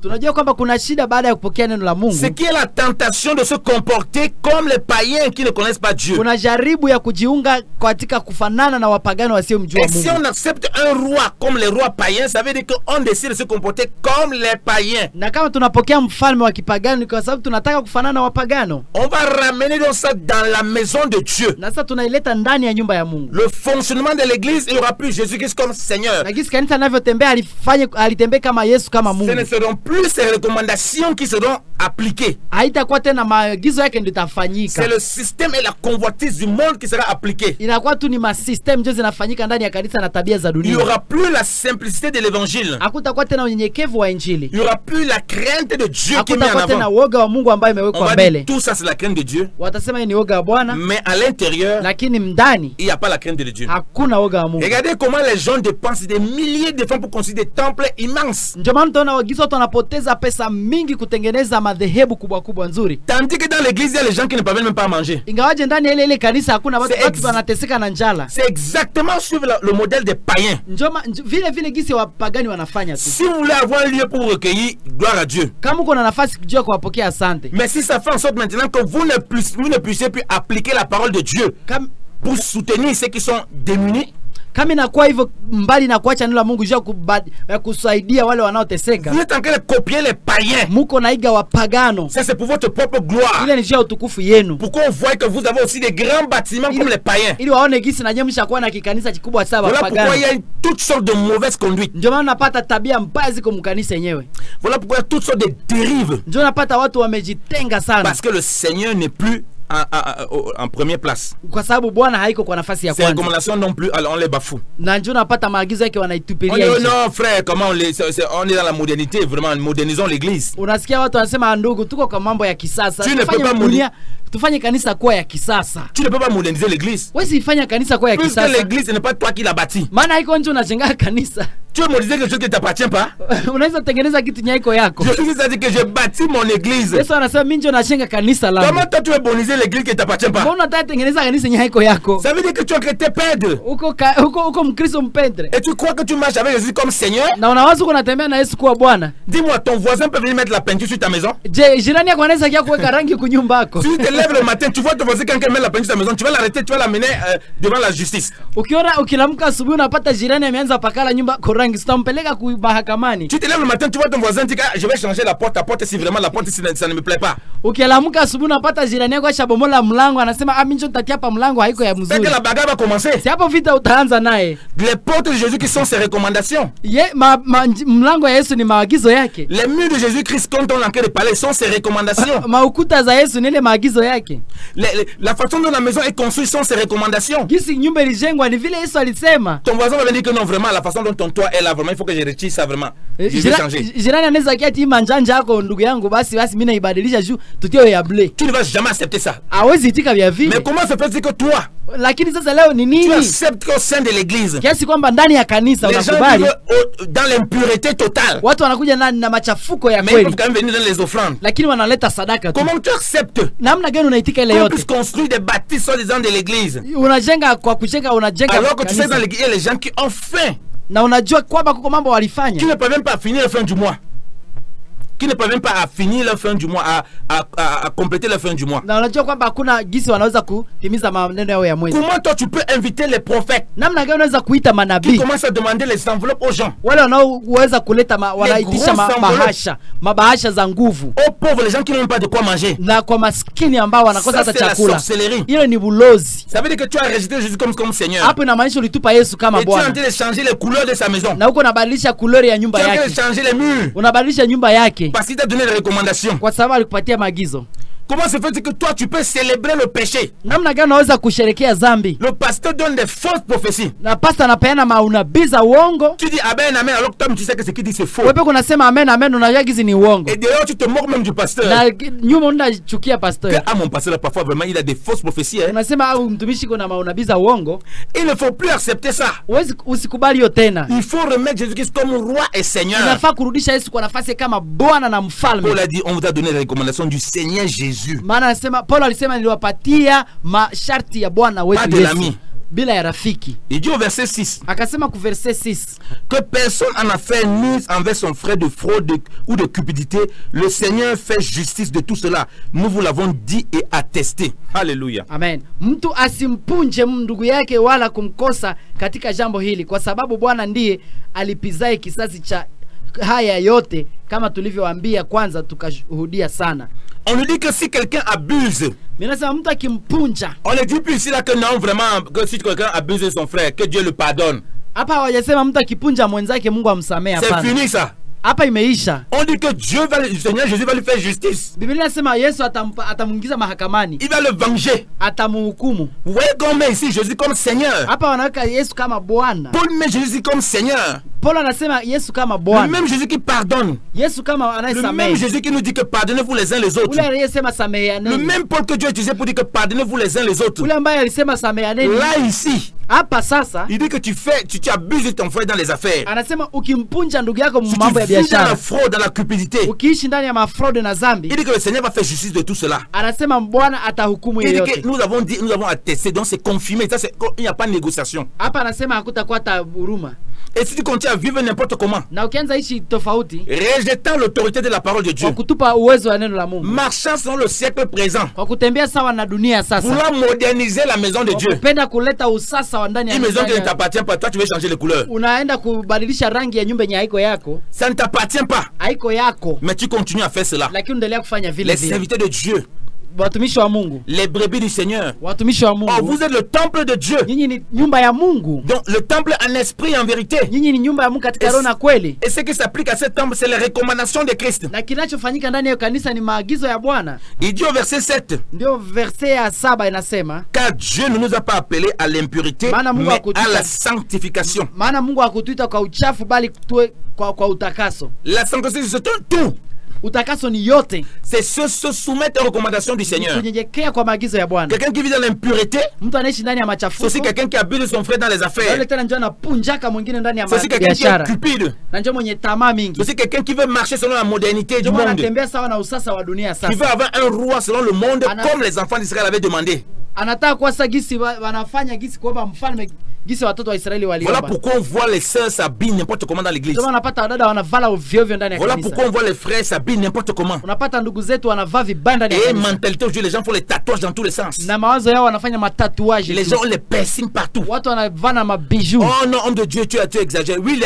Tunajua kwamba kuna shida baada ya kupokea neno la Mungu. C'est qui est la tentation de se comporter comme les païens qui ne connaissent pas Dieu. Kuna jaribu ya kujiunga katika kufanana na wapagani wasiomjua Et si Mungu. on accepte un roi comme les rois païens, ça veut dire qu'on décide de se comporter comme les païens. Na kama tunapokea mfalme wa kipagani kwa sababu tunataka kufanana na wapagano, On va ramener donc ça dans la maison de Dieu. na sasa tunaileta ndani ya nyumba ya Mungu. Le fonctionnement de l'église, il n'y aura plus Jésus-Christ comme Seigneur. Na gisi kanisa linavyotembea alitembea kama Yesu kama Ce Mungu. ne seront plus ces recommandations qui seront appliquées. Haitakuwa tena maagizo yake ndio itafanyika. C'est le système et la convoitise du monde qui sera appliqué. Inakuwa tu ni masystem ndio zinafanyika ndani ya kanisa na tabia za Il n'y dunia. aura plus la simplicité de l'évangile. Hakutakuwa tena unyenyekevu wa injili. Il n'y aura plus la crainte de Dieu qui est mise en Hakutakuwa tena avant. woga wa Mungu ambaye On imewekwa va mbele. dire tout ça c'est la crainte de Dieu. Watasema hii ni woga wa Bwana, Mais à l'intérieur, lakini ndani il n'y a pas la crainte de Dieu. hakuna woga wa Mungu. Regardez comment les gens dépensent des milliers de francs pour construire des temples immenses. Ndio maana tunaona wagizo watu wanapoteza pesa mingi kutengeneza madhehebu kubwa kubwa nzuri. Tandis que dans l'église, il y a les gens qui ne parviennent même pas à manger. Ingawaje ndani ya ile kanisa hakuna C'est watu wanateseka na njala. C'est exactement suivre le modèle des païens. Vile gisi wapagani wanafanya tu. Si vous voulez avoir un lieu pour recueillir, gloire à Dieu. Kama uko na nafasi kujua kuwapokea asante. Mais si ça fait en sorte maintenant que vous ne puissiez plus appliquer la parole de Dieu pour soutenir ceux qui sont démunis, Kama inakuwa hivyo mbali na kuacha neno la Mungu jua kusaidia wale wanaoteseka. vous êtes en train de copier les païens. Muko naiga wapagano. Ça c'est pour votre propre gloire. Ile ni jua utukufu yenu. Pourquoi on voit que vous avez aussi des grands bâtiments comme les païens. Ili waone gisi na nyemsha kuwa na kikanisa kikubwa sana Voilà pourquoi wapagano. il y a toutes sortes de mauvaises conduites. Ndio maana napata tabia mbaya ziko mkanisa yenyewe. Voilà pourquoi il y a toutes sortes de dérives. Ndio napata watu wamejitenga sana. Parce que le Seigneur n'est plus en première place. Kwa sababu Bwana haiko kwa nafasi ya Ces kwanza. recommandations non plus, on les bafoue. Na ndio napata maagizo yake On wanaitupilia dit, nje. non frère, comment on est dans la modernité, vraiment, modernisons l'église. Unasikia watu wanasema ndugu, tuko kwa mambo ya kisasa. Tu ne peux Tufanye pas dunia, tufanye kanisa kuwa ya kisasa. Tu ne peux pas moderniser l'église. Wewe sifanya kanisa kuwa ya Puisque kisasa. l'église, ce n'est pas toi qui l'as bâti. Maana haiko nje unajenga kanisa. Tu veux moderniser quelque chose qui ne t'appartient pas. Unaweza tengeneza kitu nyaiko yako. Jésus a dit que j'ai bâti mon église. Yesu anasema mimi ndio najenga kanisa langu. Comment toi tu veux moderniser l'église qui ne t'appartient pas? Mbona unataka tengeneza kanisa nyaiko yako? Ça veut dire que tu as créé pèdre. Uko Mkristo mpendre. Et tu crois que tu marches avec Jésus comme Seigneur? Na unawaza uko natembea na Yesu kuwa Bwana. Dis-moi, ton voisin peut venir mettre la peinture sur ta maison? Je, jirani yako anaweza kia kuweka rangi kunyumba yako? Si tu te lèves le matin, tu vois ton voisin quand il met la peinture sur ta maison, tu vas l'arrêter, tu vas l'amener devant la justice. Ukiona ukilamka asubuhi unapata jirani ameanza pakala nyumba kwa rangi, sitampeleka mahakamani. Tu te lèves le matin, tu vois ton voisin, tu dis je vais changer la porte si vraiment la porte ça ne me plaît pas. Ukilamka asubuhi unapata jirani yako ashabomola mlango, anasema mimi ndio nitatia hapa mlango haiko ya C'est mzuri. que la bagarre va commencer. Si hapo vita utaanza naye. Les portes de Jésus qui sont ses recommandations. Mlango ya Yesu ni maagizo yake. Les murs de Jésus-Christ quand on est en train de parler sont ses recommandations. Maukuta za Yesu ni ile maagizo yake. La façon dont la maison est construite sont ses recommandations. Gisi nyumba ilijengwa ni vile Yesu alisema. Ton voisin va venir que non, vraiment, la façon dont ton toit est là, vraiment, il faut que je retire ça, vraiment. Je vais changer. Jirani anaweza kiati manjanja yako ndugu yangu, basi mimi naibadilisha juu tutio ya blé. Tu ne vas jamais accepter ça. Hawezi itika vya vile. Mais comment se fait-il que toi, Lakini sasa leo ni tu nini? acceptes qu'au sein de l'église, Kiasi kwamba ndani ya kanisa les gens unakubali vivent dans l'impureté totale, watu wanakuja na machafuko ya mais ils peuvent kweli, quand même venir dans les offrandes. lakini wanaleta sadaka tu. Comment tu acceptes Namna gani unaitika ile qu'on yote? puisse construire des bâtisses soi-disant de l'église, Unajenga kwa kujenga, unajenga alors que tu sais kanisa. dans l'église, il y a les gens qui ont faim, Na unajua kwamba kuko mambo qui walifanya ne peuvent même pas finir la fin du mois. Qui ne peuvent même pas finir la fin du mois, à compléter la fin du mois. na unajua kwamba hakuna gisi wanaweza kutimiza maneno yao ya mwezi. Comment toi tu peux inviter les prophètes Namna gani unaweza kuita qui manabii commencent à demander les enveloppes aux gens, wale wanaoweza kuleta wanaitisha grosses mabahasha za nguvu aux pauvres, les gens qui n'ont même pas de quoi manger? na kwa maskini ambao wanakosa Ça, hata c'est la chakula? sorcellerie. Hiyo ni bulozi. Ça veut dire que tu as rejeté Jésus comme Seigneur. Hapo inamaanisha ulitupa Yesu kama Et tu es en Bwana, train de changer les couleurs de sa maison. na uko unabadilisha kulori ya Tu nyumba es en train de yake, changer les murs. unabadilisha nyumba yake Parce qu'il t'a donné les recommandations. kwa sababu alikupatia maagizo. Comment se fait-il que toi tu peux célébrer le péché? Namna gani unaweza kusherekea dhambi? Le pasteur donne des fausses prophéties. Na pasta anapeana maunabii za uongo, Tu dis amen, amen, alors que toi tu sais que ce qu'il dit c'est faux. wewe pekee unasema amen amen, unajua gizi ni uongo, Et d'ailleurs tu te moques même du pasteur. na nyuma unachukia pastor. Ah, mon pasteur là, parfois vraiment il a des fausses prophéties. Hein? Unasema au mtumishi kuna maunabii za uongo. Il ne faut plus accepter ça. Usikubali hiyo tena. Il faut remettre Jésus-Christ comme roi et Seigneur. Inafaa kurudisha Yesu kwa nafasi kama Bwana na Paul mfalme. a dit on vous a donné les recommandations du Seigneur Jésus. Maana anasema Paulo alisema niliwapatia masharti ya Bwana Pas wetu de Yesu. l'ami. bila ya rafiki. Il dit au verset 6 Akasema ku verset 6 que personne en affaire mise envers son frère de fraude ou de cupidité. Le Seigneur fait justice de tout cela. Nous vous l'avons dit et attesté. Alléluia. Amen. Mtu asimpunje ndugu yake wala kumkosa katika jambo hili, kwa sababu Bwana ndiye alipizaye kisasi cha haya yote, kama tulivyowaambia kwanza tukashuhudia sana. On nous dit que si quelqu'un abuse, Minasema mtu akimpunja, on ne dit plus ici là que non, vraiment, que si quelqu'un abuse de son frère, que Dieu le pardonne. hapa hawajasema mtu akipunja mwenzake Mungu amsamehe. C'est Hapana, fini ça. hapa imeisha. On dit que Dieu va, le Seigneur Jésus va lui faire justice. Biblia inasema Yesu atamuingiza mahakamani, Il va le venger. atamuhukumu. Vous voyez qu'on met ici Jésus comme Seigneur. Hapa wanaweka Yesu kama Bwana. Paul met Jésus comme Seigneur. Paulo anasema Yesu kama Le Bwana, même Jésus qui pardonne. Yesu kama Le même anayesamehe, Jésus qui nous dit que pardonnez-vous les uns les autres. ule aliyesema Le sameheaneni, même Paul que Dieu a utilisé pour dire que pardonnez-vous les uns les autres. ule ambaye alisema sameheaneni. Là ici, Hapa sasa il dit que tu abuses de ton frère dans les affaires. anasema ukimpunja ndugu yako Si mambo ya tu vis dans la biashara, fraude, dans la cupidité, ukiishi ndani ya mafraude na zambi, il dit que le Seigneur va faire justice de tout cela. anasema Bwana atahukumu Il dit yeyote. que nous avons attesté, donc c'est confirmé. Ça, il n'y a pas de négociation. Hapa anasema hakutakuwa hata huruma, Et si tu continues à vivre n'importe comment, na ukianza ishi tofauti rejetant l'autorité de la parole de Dieu, kwa kutupa uwezo wa neno la Mungu, marchant selon le siècle présent, kwa kutembea sawa na dunia sasa, voulant moderniser la maison de kwa Dieu, kupenda kuleta usasa wa ndani ya une maison qui ne ndani ya- t'appartient pas, toi tu veux changer les couleurs. unaenda kubadilisha rangi ya nyumba yenye haiko yako, Ça ne t'appartient pas, haiko yako, mais tu continues à faire cela. lakini unaendelea kufanya vile Les vile. serviteurs de Dieu, Watumishi wa Mungu, les brebis du Seigneur. watumishi wa Oh, Mungu, vous êtes le temple de Dieu. nyinyi ni nyumba ya Mungu, Donc le temple en esprit et en vérité. nyinyi ni nyumba ya Mungu katika Et- roho na kweli. Et ce qui s'applique à ce temple, c'est les recommandations de Christ. Na kinachofanyika ndani ya kanisa ni maagizo ya Bwana. Il dit au verset 7, Ndio verse ya 7 inasema, car Dieu ne nous a pas appelés à l'impurité, Maana Mungu mais hakutuita- à la sanctification. maana Mungu hakutuita kwa uchafu bali tuwe kwa utakaso. La sanctification, c'est un tout. Utakaso ni yote, C'est se soumettre aux recommandations du Seigneur. kunyenyekea kwa maagizo ya Bwana. Quelqu'un qui vit dans l'impureté, Mtu anaishi ndani ya c'est machafuko, aussi quelqu'un qui abuse de son frère dans les na affaires. yule tena njoo anapunjaka mwingine ndani ya C'est aussi quelqu'un qui est biashara, cupide. na njoo mwenye tamaa C'est mingi, aussi quelqu'un qui veut marcher selon la modernité du njoo monde. anatembea sawa na usasa wa dunia. Qui veut Sasa avoir un roi selon le monde, Ana- comme les enfants d'Israël avaient demandé. anataka kuwa sasa gisi wanafanya gisi kuomba mfalme gisi watoto wa Israeli Voilà waliomba. pourquoi on voit les sœurs s'habiller n'importe comment dans l'église. Ndio wanapata wadada wanavala ovyo ovyo ndani ya Voilà kanisa. pourquoi on voit les frères s'habiller n'importe comment. Unapata ndugu zetu wanavaa vibaya ndani ya Et kanisa, mentalité aujourd'hui, les gens font les tatouages dans tous les sens. na mawazo yao wanafanya matatuaji Les tu. gens ont les piercings partout. Watu wanavaa na mabiju, Oh non, homme de Dieu, tu exagères. Oui,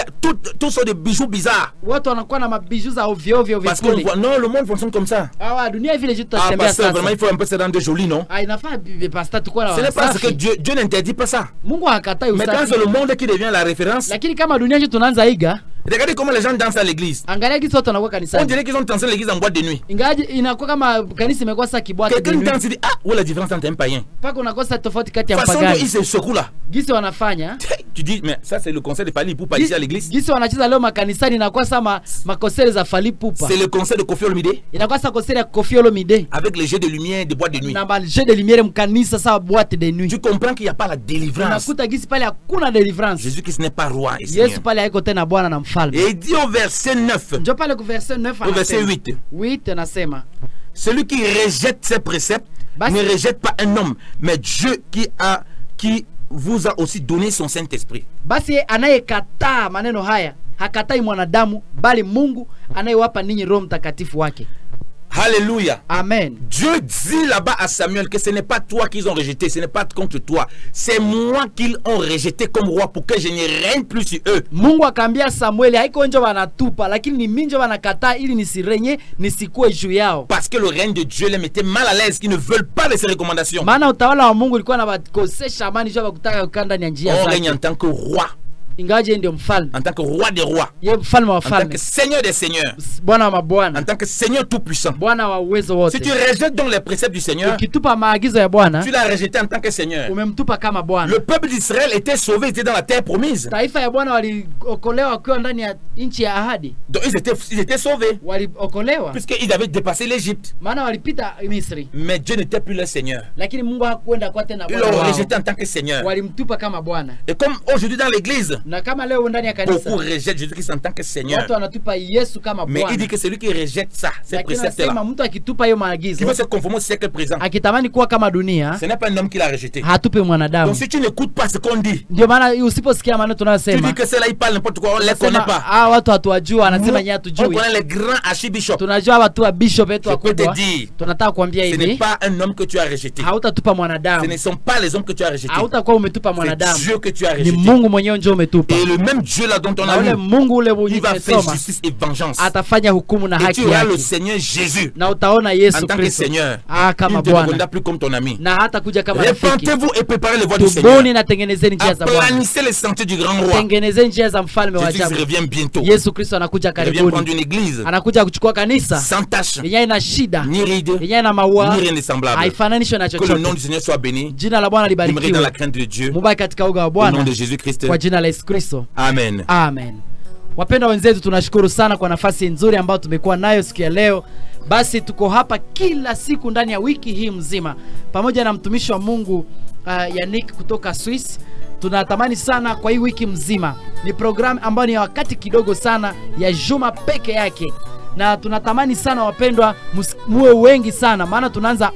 tout sont des bijoux bizarres. watu wanakuwa na mabiju za ovyo ovyo Parce qu'on vikuli. voit, non, le monde fonctionne comme ça. Hawa dunia hivi ndio Ah, tutatembea pasteur, vraiment, sasa. il faut un peu se rendre joli, non? Ah, inafaa pasta tukua na Ce n'est pas parce que wasafi. Dieu n'interdit pas ça. Mungu hakatai Mais quand c'est usafi, le monde qui devient la référence, lakini kama dunia yetu tunaanza iga, regardez comment les gens dansent à l'église. angalia gisi watu wanakuwa On kanisani. dirait qu'ils ont dansé à l'église en boîte de nuit. Ingawaje inakuwa kama kanisa imekuwa sasa kibwate Quelqu'un de nuit. danse et dit, ah, où est la différence entre un païen? Paka unakosa tofauti kati De ya toute façon, mpagani. ils se secouent là. Gisi wanafanya Tu dis, mais ça c'est le conseil de Fali Poupa ici à l'église. gisi wanacheza leo makanisani, inakuwa sama makosere za Fally Ipupa, C'est le conseil de Kofi Olomide inakuwa sa kosere ya Koffi Olomide avec les jeux de lumière de boîte de nuit. na balje de lumiere mkanisa sawa boîte de nuit. Tu comprends qu'il n'y a pas la délivrance. Unakuta gisi pale hakuna deliverance. Jésus Christ n'est pas roi et Yesu Seigneur. pale haiko tena Bwana na mfalme. Et il dit au verset 9, Ndio pale ku verset 9 au verset anasema. 8, 8 anasema, celui qui rejette ses préceptes Basi- ne rejette pas un homme, mais Dieu qui vous a aussi donné son Saint-Esprit. basi anayekataa maneno haya hakatai mwanadamu bali Mungu anayewapa ninyi Roho Mtakatifu wake. Alléluia. Amen. Dieu dit là-bas à Samuel que ce n'est pas toi qu'ils ont rejeté, ce n'est pas contre toi. C'est moi qu'ils ont rejeté comme roi pour que je ne règne plus sur eux. Mungu akaambia Samueli, haiko njo wanatupa lakini ni mimi njo wanakataa ili nisirenye nisikue juu yao. Parce que le règne de Dieu les mettait mal à l'aise, qu'ils ne veulent pas de ses recommandations. Maana utawala wa Mungu ulikuwa na wakosesha amani juu bakutaka kukaa ndani ya njia On règne zake. en tant que roi, Ingawaje ndio mfalme, en tant que roi des rois, yeye mfalme wa en tant wafalme, que Seigneur des seigneurs, Bwana wa en mabwana, tant que Seigneur tout-puissant. Bwana wa uwezo Si wote. tu rejettes donc les préceptes du Seigneur, Ukitupa maagizo ya Bwana, tu l'as rejeté en tant que Seigneur. umemtupa kama Bwana. Le peuple d'Israël était sauvé, était dans la terre promise. Taifa ya Bwana waliokolewa wakiwa ndani ya nchi ya ahadi, Donc ils étaient sauvés, waliokolewa puisqu'ils avaient dépassé l'Égypte. maana walipita Misri, Mais Dieu n'était plus leur Seigneur. lakini Mungu hakwenda kwa tena Ils Bwana l'ont wao, rejeté en tant que Seigneur. walimtupa kama Bwana. Et comme aujourd'hui dans l'église, Na kama leo ndani ya Beaucoup kanisa rejettent Jésus-Christ en tant que Seigneur. watu wanatupa Yesu kama Mais il Bwana. dit que celui qui rejette ça, ces Lakini préceptes-là, anasema mtu akitupa hiyo qui maagizo, veut se conformer au siècle présent, akitamani kuwa kama dunia, ce n'est pas un homme qui l'a rejeté. hatupe mwanadamu. Donc si tu n'écoutes pas ce qu'on dit, Ndio maana usiposikia maneno tu tunayosema, dis que ceux-là ils parlent n'importe quoi, on les unasema, connaît pas. watu hatuwajua, anasema nyinyi On hatujui. connaît les grands archibishops. Tunajua watu wa bishop wetu Je peux te wakubwa. dire, Tunataka kuambia ce n'est hivi, pas un homme que tu as rejeté. hautatupa Ce mwanadamu. ne sont pas les hommes que tu as rejetés. Hautakuwa umetupa C'est mwanadamu. Dieu que tu as Ni rejeté. Mungu mwenyewe ndio umetupa. Et le même Dieu là dont on Na a ule lu, Mungu ule il va faire unyesoma justice et vengeance. atafanya hukumu na Et tu haki auras le yake. Seigneur Jésus Na utaona en Yesu tant que Kristo Seigneur. kama Il ne te Bwana. reconnaîtra plus comme ton ami. Na hata kuja kama rafiki. Repentez-vous et préparez les voies du Seigneur. Tubuni na tengenezeni njia za Bwana. Aplanissez les sentiers du grand roi. Tengenezeni njia za mfalme wa Jésus ajabu. revient bientôt. Yesu Kristo anakuja Il revient prendre karibuni. une église Anakuja kuchukua kanisa sans tache, yenye ina shida, ni ride, yenye ina maua, ni rien de semblable. haifananishwi na Que le nom chochote. du Seigneur soit béni. Jina la Bwana Demeurez dans la libarikiwe. crainte de Dieu. Mubaki katika uga wa Au nom Bwana de Jésus-Christ. kwa jina la Yesu Kristo. Amen. Amen. Wapendwa wenzetu, tunashukuru sana kwa nafasi nzuri ambayo tumekuwa nayo siku ya leo. Basi tuko hapa kila siku ndani ya wiki hii mzima pamoja na mtumishi wa Mungu Yannick kutoka Swiss. Tunatamani sana kwa hii wiki mzima, ni programu ambayo ni ya wakati kidogo sana ya juma peke yake, na tunatamani sana wapendwa muwe wengi sana, maana tunaanza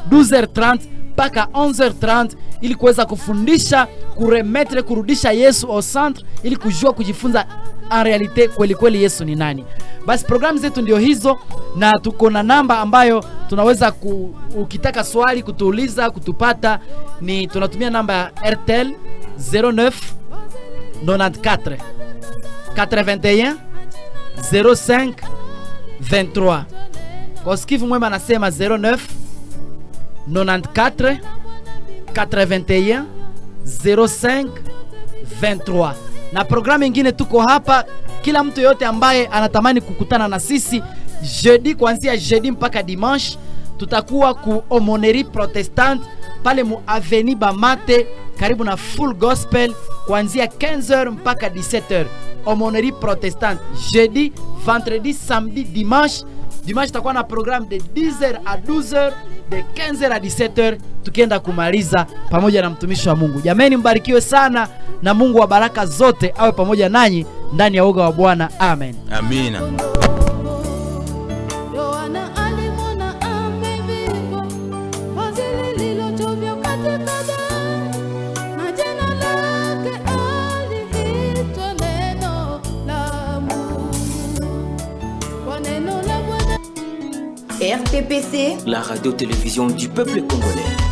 12h30 mpaka 11h30 ili kuweza kufundisha, kuremetre, kurudisha Yesu au centre, ili kujua kujifunza en realite kweli kweli Yesu ni nani. Basi programu zetu ndio hizo, na tuko na namba ambayo tunaweza ukitaka swali kutuuliza, kutupata, ni tunatumia namba ya RTL 09 94 81 05 23. Kwa usikivu mwema nasema 09 94 81 05 23. Na programu nyingine tuko hapa, kila mtu yote ambaye anatamani kukutana na sisi jeudi, kuanzia jeudi mpaka dimanche, tutakuwa ku Aumônerie Protestante pale mu Avenue Bamate karibu na Full Gospel kuanzia 15h mpaka 17h. Aumônerie Protestante jeudi, vendredi, samedi, dimanche. Dimanche tutakuwa na programme de 10h à 12h, de 15h à 17h, tukienda kumaliza pamoja na mtumishi wa Mungu. Jameni, mbarikiwe sana na Mungu wa baraka zote awe pamoja nanyi ndani ya uga wa Bwana. Amen. Amina. RTPC, la radio-télévision du peuple congolais.